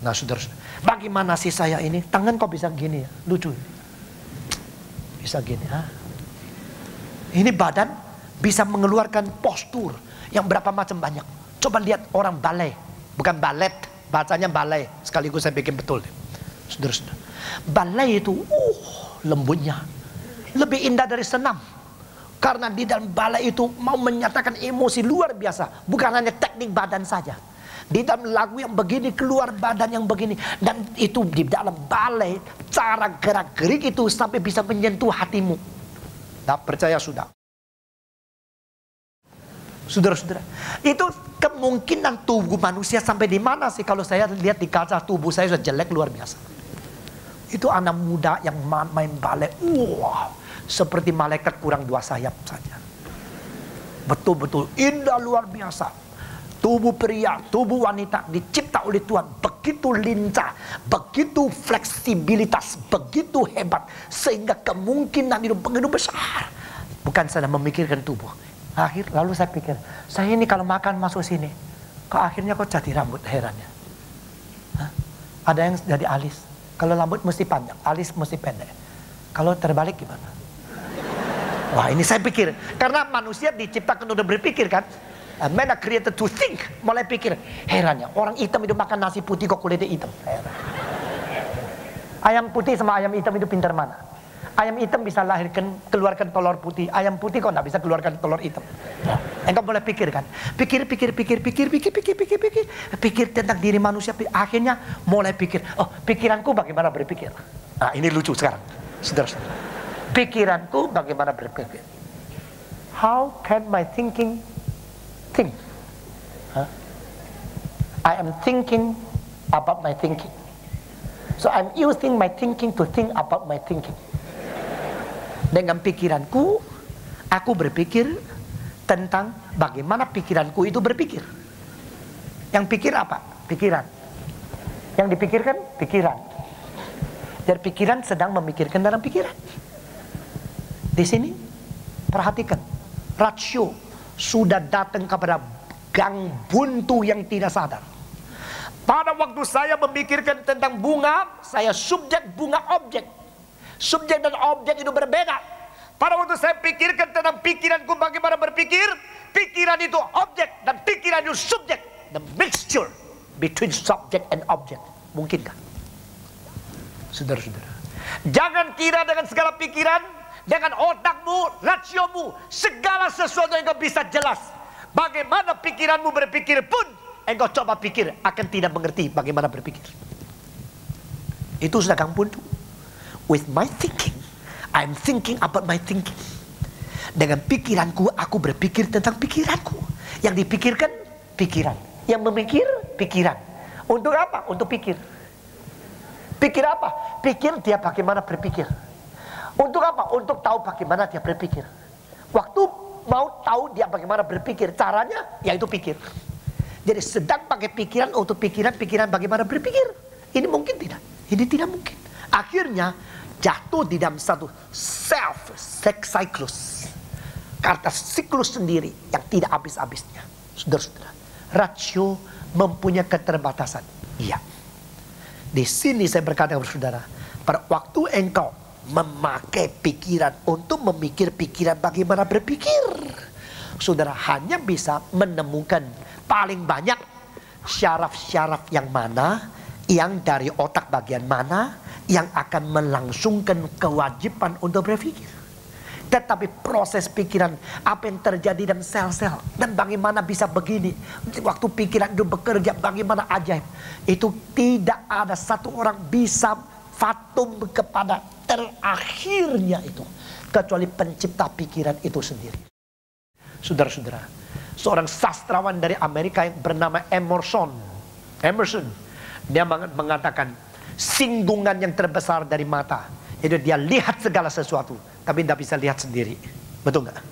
Nah saudara-saudara, bagaimana sih saya ini? Tangan kok bisa gini ya? Lucu. Bisa gini. Ha? Ini badan bisa mengeluarkan postur yang berapa macam banyak. Coba lihat orang balai. Bukan balet, bacanya balai. Sekaligus saya bikin betul. Saudara-saudara, balai itu lembutnya. Lebih indah dari senam. Karena di dalam balai itu mau menyatakan emosi luar biasa. Bukan hanya teknik badan saja. Di dalam lagu yang begini, keluar badan yang begini. Dan itu di dalam balai, cara gerak-gerik itu sampai bisa menyentuh hatimu. Tak percaya sudah. Saudara-saudara, itu kemungkinan tubuh manusia sampai di mana sih? Kalau saya lihat di kaca, tubuh saya sudah jelek luar biasa. Itu anak muda yang main balai, wow, seperti malaikat kurang 2 sayap saja. Betul-betul indah luar biasa. Tubuh pria, tubuh wanita dicipta oleh Tuhan begitu lincah, begitu fleksibilitas, begitu hebat, sehingga kemungkinan itu begitu besar. Bukan saja memikirkan tubuh. Lalu saya pikir, saya ini kalau makan masuk sini, kok akhirnya kok jadi rambut, herannya. Hah? Ada yang jadi alis. Kalau rambut mesti panjang, alis mesti pendek. Kalau terbalik gimana? Wah, ini saya pikir, karena manusia diciptakan untuk berpikir kan. Man are created to think. Mulai pikir, herannya orang hitam itu makan nasi putih kok kulitnya hitam. Heran. Ayam putih sama ayam hitam itu pintar mana? Ayam hitam bisa keluarkan telur putih. Ayam putih kok nggak bisa keluarkan telur hitam. Engkau boleh pikir kan? Pikir tentang diri manusia. Akhirnya mulai pikir, oh pikiranku bagaimana berpikir. Nah ini lucu sekarang, saudara-saudara. Pikiranku bagaimana berpikir. How can my thinking think? Huh? I am thinking about my thinking. So I'm using my thinking to think about my thinking. Dengan pikiranku, aku berpikir tentang bagaimana pikiranku itu berpikir. Yang pikir apa? Pikiran. Yang dipikirkan, pikiran. Dan pikiran sedang memikirkan dalam pikiran. Di sini, perhatikan. Rasio sudah datang kepada gang buntu yang tidak sadar. Pada waktu saya memikirkan tentang bunga, saya subjek, bunga objek. Subjek dan objek itu berbeda. Pada waktu saya pikirkan tentang pikiranku bagaimana berpikir, pikiran itu objek dan pikiran itu subjek. The mixture between subject and object. Mungkinkah? Saudara-saudara, jangan kira dengan segala pikiran, dengan otakmu, rasiomu, segala sesuatu yang kau bisa jelas. Bagaimana pikiranmu berpikir pun, engkau coba pikir akan tidak mengerti bagaimana berpikir. Itu sudah gang buntu. With my thinking, I'm thinking about my thinking. Dengan pikiranku, aku berpikir tentang pikiranku. Yang dipikirkan, pikiran. Yang memikir, pikiran. Untuk apa? Untuk pikir. Pikir apa? Pikir dia bagaimana berpikir. Untuk apa? Untuk tahu bagaimana dia berpikir. Waktu mau tahu dia bagaimana berpikir, caranya yaitu pikir. Jadi sedang pakai pikiran untuk pikiran bagaimana berpikir. Ini mungkin tidak. Ini tidak mungkin. Akhirnya jatuh di dalam satu siklus. Kata siklus sendiri yang tidak habis-habisnya. Saudara-saudara, rasio mempunyai keterbatasan. Iya. Di sini saya berkata kepada saudara, pada waktu engkau memakai pikiran untuk memikir pikiran bagaimana berpikir, saudara hanya bisa menemukan paling banyak syaraf-syaraf yang mana, yang dari otak bagian mana, yang akan melangsungkan kewajiban untuk berpikir. Tetapi proses pikiran, apa yang terjadi dalam sel-sel, dan bagaimana bisa begini, waktu pikiran itu bekerja, bagaimana ajaib, itu tidak ada satu orang bisa fatum kepada terakhirnya itu, kecuali pencipta pikiran itu sendiri. Saudara-saudara, seorang sastrawan dari Amerika yang bernama Emerson, dia mengatakan, singgungan yang terbesar dari mata itu dia lihat segala sesuatu, tapi tidak bisa lihat sendiri. Betul nggak?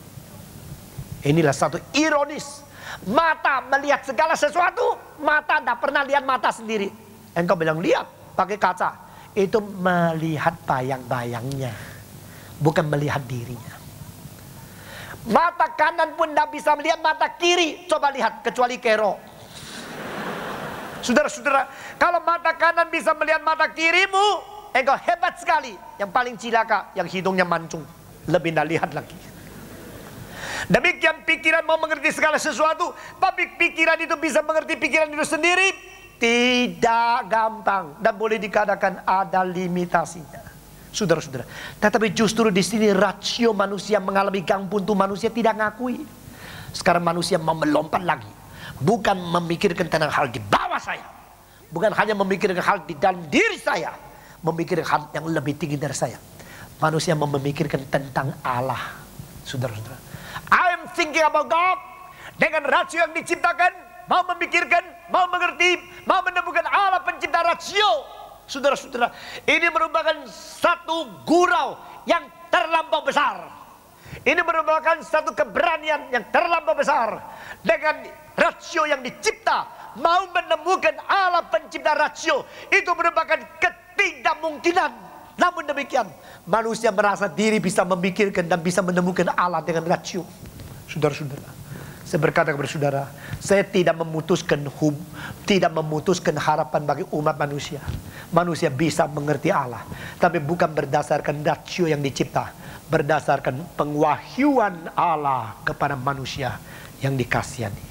Inilah satu ironis. Mata melihat segala sesuatu, mata tidak pernah lihat mata sendiri. Engkau bilang lihat pakai kaca, itu melihat bayang-bayangnya, bukan melihat dirinya. Mata kanan pun tidak bisa melihat mata kiri. Coba lihat, kecuali Kero. Saudara-saudara, kalau mata kanan bisa melihat mata kirimu, engkau hebat sekali. Yang paling cilaka, yang hidungnya mancung, lebih tidak lihat lagi. Demikian pikiran mau mengerti segala sesuatu, tapi pikiran itu bisa mengerti pikiran itu sendiri, tidak gampang dan boleh dikatakan ada limitasinya. Saudara-saudara, tetapi justru di sini rasio manusia mengalami gang buntu, manusia tidak ngakui. Sekarang manusia mau melompat lagi, Bukan memikirkan tentang hal di bawah saya. Bukan hanya memikirkan hal di dalam diri saya. Memikirkan hal yang lebih tinggi dari saya. Manusia memikirkan tentang Allah. Saudara-saudara, I am thinking about God. Dengan rasio yang diciptakan, mau memikirkan, mau mengerti, mau menemukan Allah pencipta rasio. Saudara-saudara, ini merupakan satu gurau yang terlampau besar. Ini merupakan satu keberanian yang terlampau besar. Dengan rasio yang dicipta, mau menemukan Allah pencipta rasio, itu merupakan ketidakmungkinan. Namun demikian, manusia merasa diri bisa memikirkan dan bisa menemukan Allah dengan rasio. Saudara-saudara, saya berkata kepada saudara, saya tidak memutuskan harapan bagi umat manusia. Manusia bisa mengerti Allah, tapi bukan berdasarkan rasio yang dicipta, berdasarkan pengwahyuan Allah kepada manusia yang dikasihani.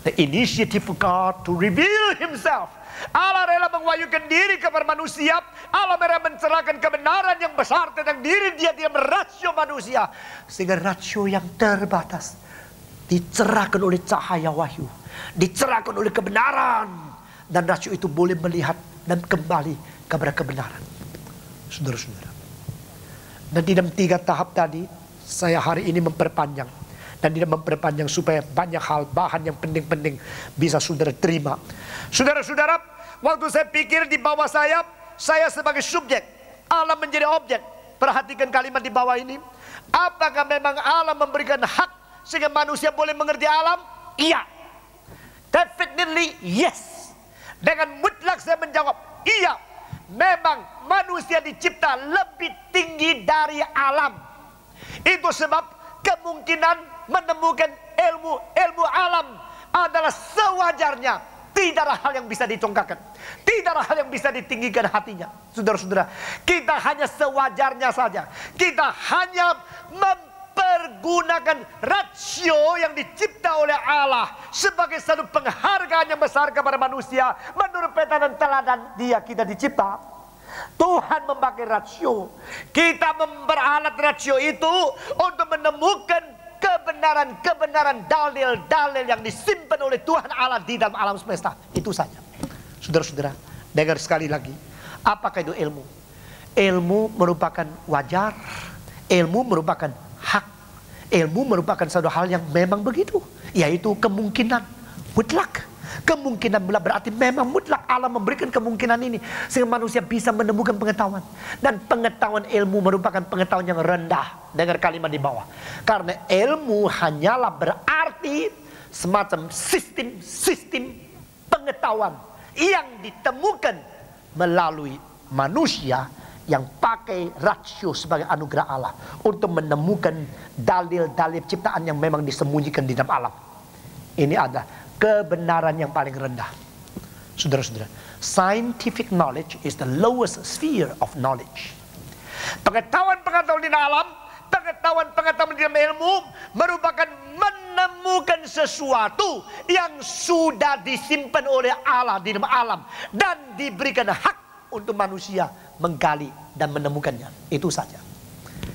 The initiative of God to reveal Himself. Allah rela mengwahyukan diri kepada manusia. Allah rela mencerahkan kebenaran yang besar tentang diri Dia merasio manusia, sehingga rasio yang terbatas dicerahkan oleh cahaya wahyu, dicerahkan oleh kebenaran, dan rasio itu boleh melihat dan kembali kepada kebenaran. Saudara-saudara, dan di dalam 3 tahap tadi, saya hari ini memperpanjang, dan tidak memperpanjang supaya banyak hal, bahan yang penting-penting bisa saudara terima. Saudara-saudara, waktu saya pikir di bawah saya sebagai subjek, Allah menjadi objek. Perhatikan kalimat di bawah ini. Apakah memang Allah memberikan hak sehingga manusia boleh mengerti alam? Iya. Definitely yes. Dengan mutlak saya menjawab, iya. Memang manusia dicipta lebih tinggi dari alam. Itu sebab kemungkinan menemukan ilmu alam adalah sewajarnya. Tidak ada hal yang bisa dicongkakkan. Tidak ada hal yang bisa ditinggikan hatinya. Saudara-saudara, kita hanya sewajarnya saja. Kita hanya mempergunakan rasio yang dicipta oleh Allah sebagai satu penghargaan yang besar kepada manusia. Menurut peta dan teladan Dia kita dicipta. Tuhan memakai rasio. Kita memperalat rasio itu untuk menemukan kebenaran-kebenaran, dalil-dalil yang disimpan oleh Tuhan Allah di dalam alam semesta. Itu saja. Saudara-saudara, dengar sekali lagi. Apakah itu ilmu? Ilmu merupakan wajar. Ilmu merupakan hak. Ilmu merupakan suatu hal yang memang begitu, yaitu kemungkinan mutlak. Kemungkinan mutlak berarti memang mutlak Allah memberikan kemungkinan ini sehingga manusia bisa menemukan pengetahuan. Dan pengetahuan ilmu merupakan pengetahuan yang rendah. Dengar kalimat di bawah. Karena ilmu hanyalah berarti semacam sistem pengetahuan yang ditemukan melalui manusia yang pakai rasio sebagai anugerah Allah untuk menemukan dalil-dalil ciptaan yang memang disembunyikan di dalam alam. Ini adalah kebenaran yang paling rendah. Saudara-saudara, scientific knowledge is the lowest sphere of knowledge. Pengetahuan-pengetahuan di dalam alam, pengetahuan-pengetahuan di dalam ilmu merupakan menemukan sesuatu yang sudah disimpan oleh Allah di dalam alam dan diberikan hak untuk manusia menggali dan menemukannya. Itu saja.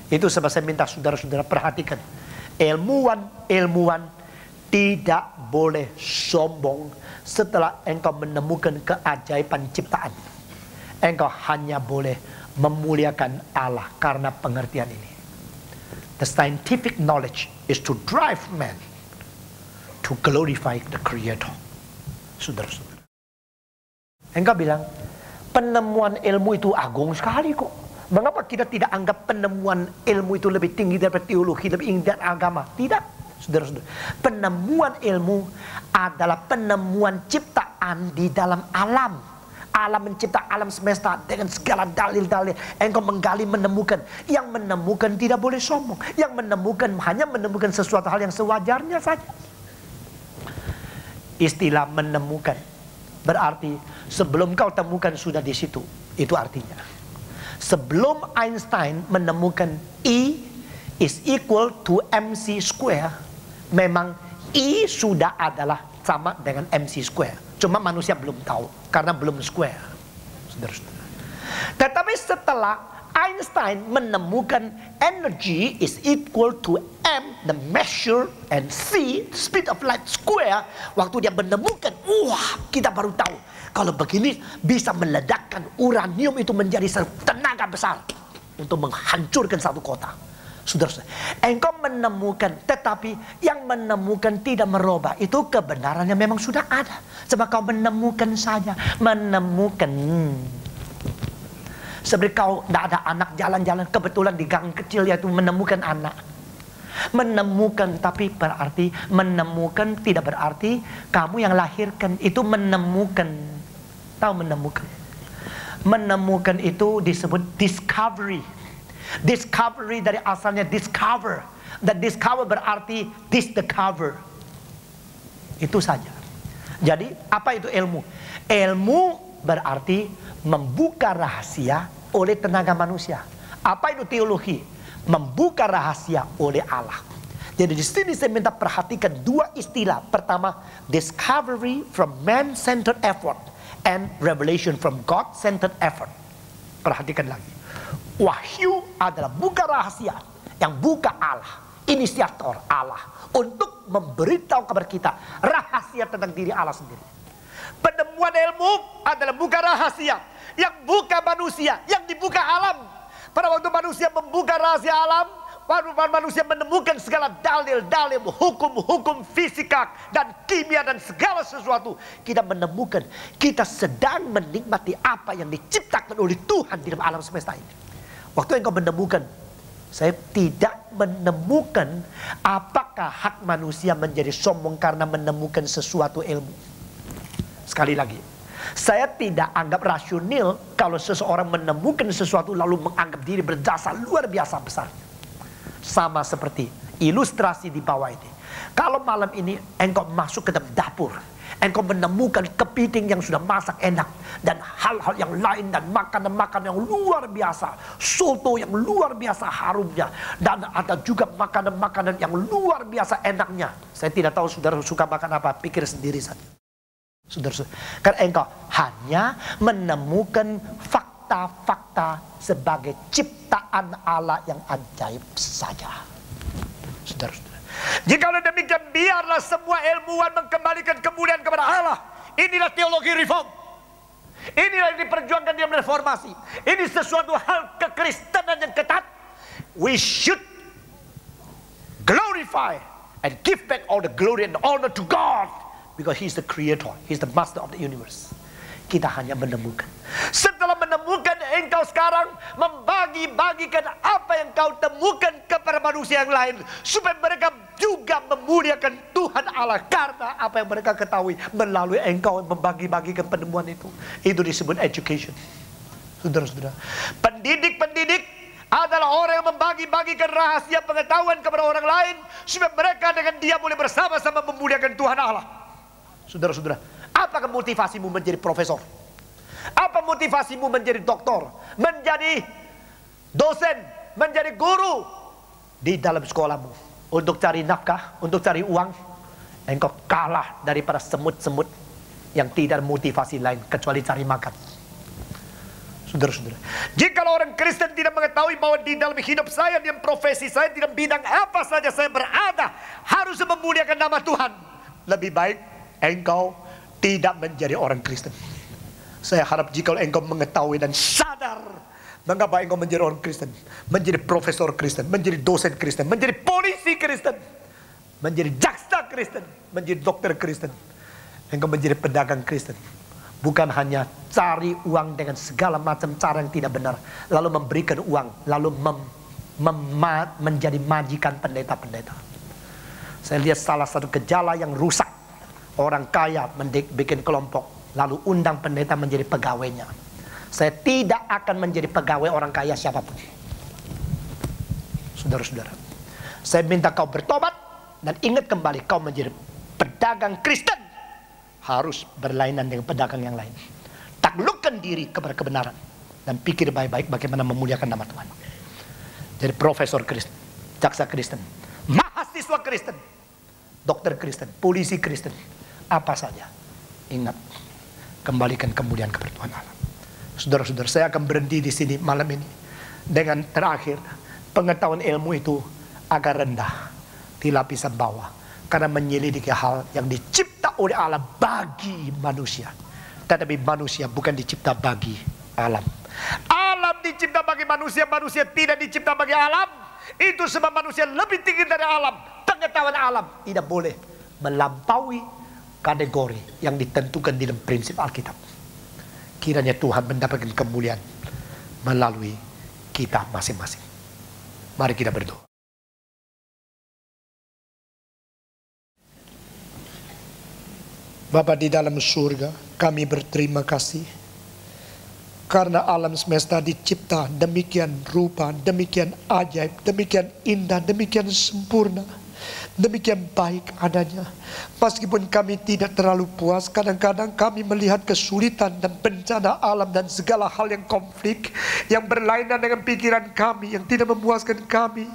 Itu sebab saya minta saudara-saudara perhatikan. Ilmuwan tidak boleh sombong setelah engkau menemukan keajaiban ciptaan. Engkau hanya boleh memuliakan Allah karena pengertian ini. The scientific knowledge is to drive man to glorify the Creator. Saudara-saudara, engkau bilang penemuan ilmu itu agung sekali kok. Mengapa kita tidak anggap penemuan ilmu itu lebih tinggi daripada teologi, lebih tinggi dari agama? Tidak. Saudara-saudara, penemuan ilmu adalah penemuan ciptaan di dalam alam. Allah mencipta alam semesta dengan segala dalil-dalil. Engkau menggali, menemukan. Yang menemukan tidak boleh sombong. Yang menemukan hanya menemukan sesuatu hal yang sewajarnya saja. Istilah menemukan berarti sebelum kau temukan sudah di situ. Itu artinya. Sebelum Einstein menemukan E is equal to MC square, memang I sudah adalah sama dengan MC square. Cuma manusia belum tahu karena belum square. Saudara-saudara. Tetapi setelah Einstein menemukan energy is equal to m, the measure, and c, speed of light square. Waktu dia menemukan, wah, kita baru tahu kalau begini bisa meledakkan uranium itu menjadi tenaga besar untuk menghancurkan satu kota. Saudara, engkau menemukan, tetapi yang menemukan tidak merubah. Itu kebenarannya memang sudah ada. Sebab kau menemukan saja, menemukan. Seperti kau tidak ada anak jalan-jalan, kebetulan di gang kecil yaitu menemukan anak. Menemukan, tapi berarti menemukan tidak berarti kamu yang lahirkan. Itu menemukan. Tahu menemukan? Menemukan itu disebut discovery. Discovery dari asalnya discover. Dan discover berarti discover. Itu saja. Jadi apa itu ilmu? Ilmu berarti membuka rahasia oleh tenaga manusia. Apa itu teologi? Membuka rahasia oleh Allah. Jadi di sini saya minta perhatikan dua istilah. Pertama, discovery from man-centered effort, and revelation from God-centered effort. Perhatikan lagi. Wahyu adalah buka rahasia yang buka Allah, inisiator Allah, untuk memberitahu kepada kita rahasia tentang diri Allah sendiri. Penemuan ilmu adalah buka rahasia yang buka manusia, yang dibuka alam. Pada waktu manusia membuka rahasia alam, manusia menemukan segala dalil-dalil, hukum-hukum fisika dan kimia dan segala sesuatu. Kita menemukan kita sedang menikmati apa yang diciptakan oleh Tuhan di dalam alam semesta ini. Waktu engkau menemukan, saya tidak menemukan apakah hak manusia menjadi sombong karena menemukan sesuatu ilmu. Sekali lagi, saya tidak anggap rasional kalau seseorang menemukan sesuatu lalu menganggap diri berjasa luar biasa besar. Sama seperti ilustrasi di bawah ini. Kalau malam ini engkau masuk ke dalam dapur, engkau menemukan kepiting yang sudah masak enak, dan hal-hal yang lain, dan makanan-makanan yang luar biasa, soto yang luar biasa harumnya, dan ada juga makanan-makanan yang luar biasa enaknya. Saya tidak tahu saudara suka makan apa, pikir sendiri saja. Saudara, karena engkau hanya menemukan fakta-fakta sebagai ciptaan Allah yang ajaib saja. Saudara-saudara, jikalau demikian, biarlah semua ilmuwan mengembalikan kemuliaan kepada Allah. Inilah teologi reform. Inilah yang diperjuangkan dalam reformasi. Ini sesuatu hal kekristenan yang ketat. We should glorify and give back all the glory and honor to God, because He is the creator, He is the master of the universe. Kita hanya menemukan. Setelah menemukan, engkau sekarang membagi-bagikan apa yang kau temukan kepada manusia yang lain, supaya mereka juga memuliakan Tuhan Allah karena apa yang mereka ketahui melalui engkau membagi-bagikan penemuan itu. Itu disebut education. Saudara-saudara, pendidik-pendidik adalah orang yang membagi-bagikan rahasia pengetahuan kepada orang lain, supaya mereka dengan dia boleh bersama-sama memuliakan Tuhan Allah. Saudara-saudara, apakah motivasimu menjadi profesor? Apa motivasimu menjadi doktor, menjadi dosen, menjadi guru di dalam sekolahmu? Untuk cari nafkah, untuk cari uang? Engkau kalah daripada semut-semut yang tidak ada motivasi lain kecuali cari makan. Saudara-saudara, jika orang Kristen tidak mengetahui bahwa di dalam hidup saya, di dalam profesi saya, di dalam bidang apa saja saya berada, harus memuliakan nama Tuhan, lebih baik engkau tidak menjadi orang Kristen. Saya harap jika engkau mengetahui dan sadar mengapa engkau menjadi orang Kristen, menjadi profesor Kristen, menjadi dosen Kristen, menjadi polisi Kristen, menjadi jaksa Kristen, menjadi dokter Kristen, engkau menjadi pedagang Kristen. Bukan hanya cari uang dengan segala macam cara yang tidak benar, lalu memberikan uang, lalu menjadi majikan pendeta-pendeta. Saya lihat salah satu gejala yang rusak. Orang kaya bikin kelompok, lalu undang pendeta menjadi pegawainya. Saya tidak akan menjadi pegawai orang kaya siapapun. Saudara-saudara, saya minta kau bertobat dan ingat kembali kau menjadi pedagang Kristen. Harus berlainan dengan pedagang yang lain. Taklukkan diri kepada kebenaran dan pikir baik-baik bagaimana memuliakan nama Tuhan. Jadi profesor Kristen, jaksa Kristen, mahasiswa Kristen, dokter Kristen, polisi Kristen, apa saja. Ingat, kembalikan kemuliaan kepada Tuhan Allah. Saudara-saudara, saya akan berhenti di sini malam ini Dengan terakhir, pengetahuan ilmu itu agak rendah di lapisan bawah, karena menyelidiki hal yang dicipta oleh Allah bagi manusia. Tetapi manusia bukan dicipta bagi alam. Alam dicipta bagi manusia, manusia tidak dicipta bagi alam. Itu sebab manusia lebih tinggi dari alam. Pengetahuan alam tidak boleh melampaui kategori yang ditentukan di dalam prinsip Alkitab. Kiranya Tuhan mendapatkan kemuliaan melalui kita masing-masing. Mari kita berdoa. Bapa di dalam surga, kami berterima kasih karena alam semesta dicipta demikian rupa, demikian ajaib, demikian indah, demikian sempurna, demikian baik adanya. Meskipun kami tidak terlalu puas, kadang-kadang kami melihat kesulitan dan bencana alam dan segala hal yang konflik, yang berlainan dengan pikiran kami, yang tidak memuaskan kami.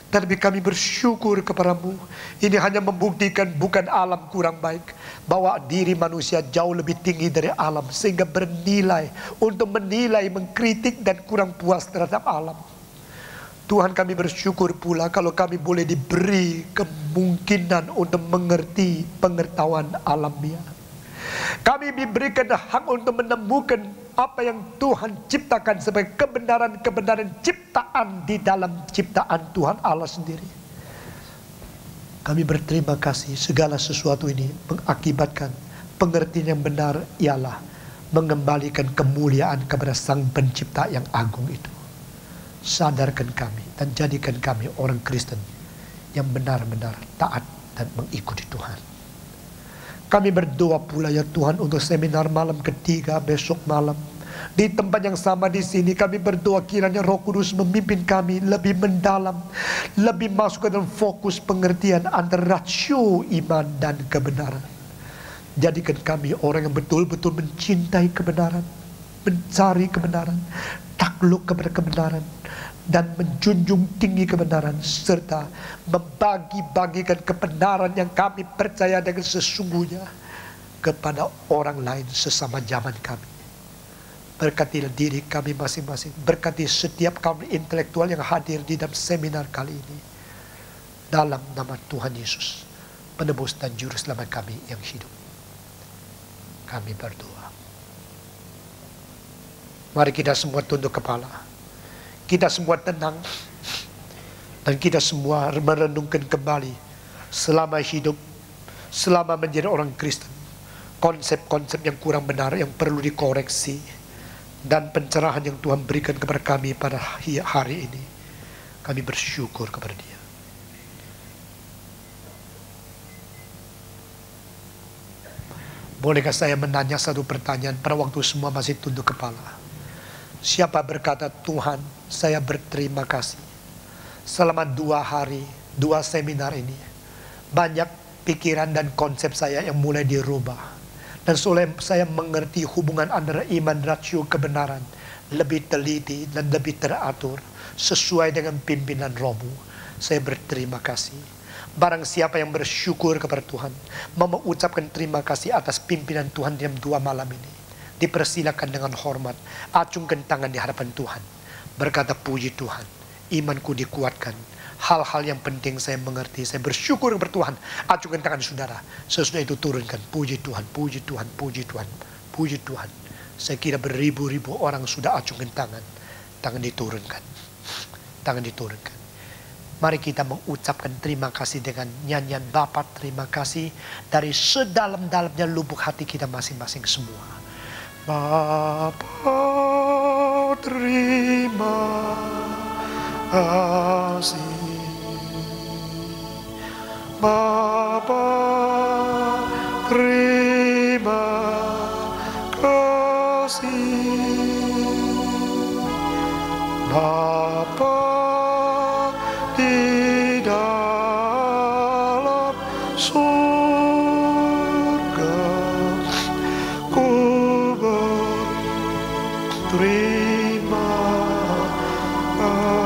Tapi kami bersyukur kepadamu. Ini hanya membuktikan bukan alam kurang baik, bahwa diri manusia jauh lebih tinggi dari alam, sehingga bernilai untuk menilai, mengkritik dan kurang puas terhadap alam. Tuhan, kami bersyukur pula kalau kami boleh diberi kemungkinan untuk mengerti pengetahuan alamiah. Kami diberikan hak untuk menemukan apa yang Tuhan ciptakan sebagai kebenaran-kebenaran ciptaan di dalam ciptaan Tuhan Allah sendiri. Kami berterima kasih, segala sesuatu ini mengakibatkan pengertian yang benar ialah mengembalikan kemuliaan kepada Sang Pencipta yang agung itu. Sadarkan kami dan jadikan kami orang Kristen yang benar-benar taat dan mengikuti Tuhan. Kami berdoa pula ya Tuhan untuk seminar malam ketiga besok malam. Di tempat yang sama di sini kami berdoa kiranya Roh Kudus memimpin kami lebih mendalam, lebih masuk ke dalam fokus pengertian antara rasio iman dan kebenaran. Jadikan kami orang yang betul-betul mencintai kebenaran, mencari kebenaran, takluk kepada kebenaran, dan menjunjung tinggi kebenaran, serta membagi-bagikan kebenaran yang kami percaya dengan sesungguhnya kepada orang lain sesama zaman kami. Berkatilah diri kami masing-masing, berkati setiap kaum intelektual yang hadir di dalam seminar kali ini. Dalam nama Tuhan Yesus, penebus dan juru selamat kami yang hidup, kami berdoa. Mari kita semua tunduk kepala. Kita semua tenang, dan kita semua merenungkan kembali selama hidup, selama menjadi orang Kristen, konsep-konsep yang kurang benar yang perlu dikoreksi, dan pencerahan yang Tuhan berikan kepada kami pada hari ini. Kami bersyukur kepada Dia. Bolehkah saya menanya satu pertanyaan pada waktu semua masih tunduk kepala? Siapa berkata, Tuhan, saya berterima kasih. Selama 2 hari, 2 seminar ini, banyak pikiran dan konsep saya yang mulai dirubah. Dan saya mengerti hubungan antara iman, rasio, kebenaran lebih teliti dan lebih teratur sesuai dengan pimpinan Rohmu. Saya berterima kasih. Barang siapa yang bersyukur kepada Tuhan, mau mengucapkan terima kasih atas pimpinan Tuhan dalam 2 malam ini, dipersilakan dengan hormat, acungkan tangan di hadapan Tuhan, berkata, puji Tuhan, imanku dikuatkan, hal-hal yang penting saya mengerti, saya bersyukur kepada Tuhan. Acungkan tangan saudara, sesudah itu turunkan, puji Tuhan, puji Tuhan, puji Tuhan, puji Tuhan. Saya kira beribu-ribu orang sudah acungkan tangan, tangan diturunkan, tangan diturunkan. Mari kita mengucapkan terima kasih dengan nyanyian Bapa terima kasih dari sedalam-dalamnya lubuk hati kita masing-masing semua. Bapa terima kasih, Bapa terima kasih, Bapa di dalam surga, ku terima kasih.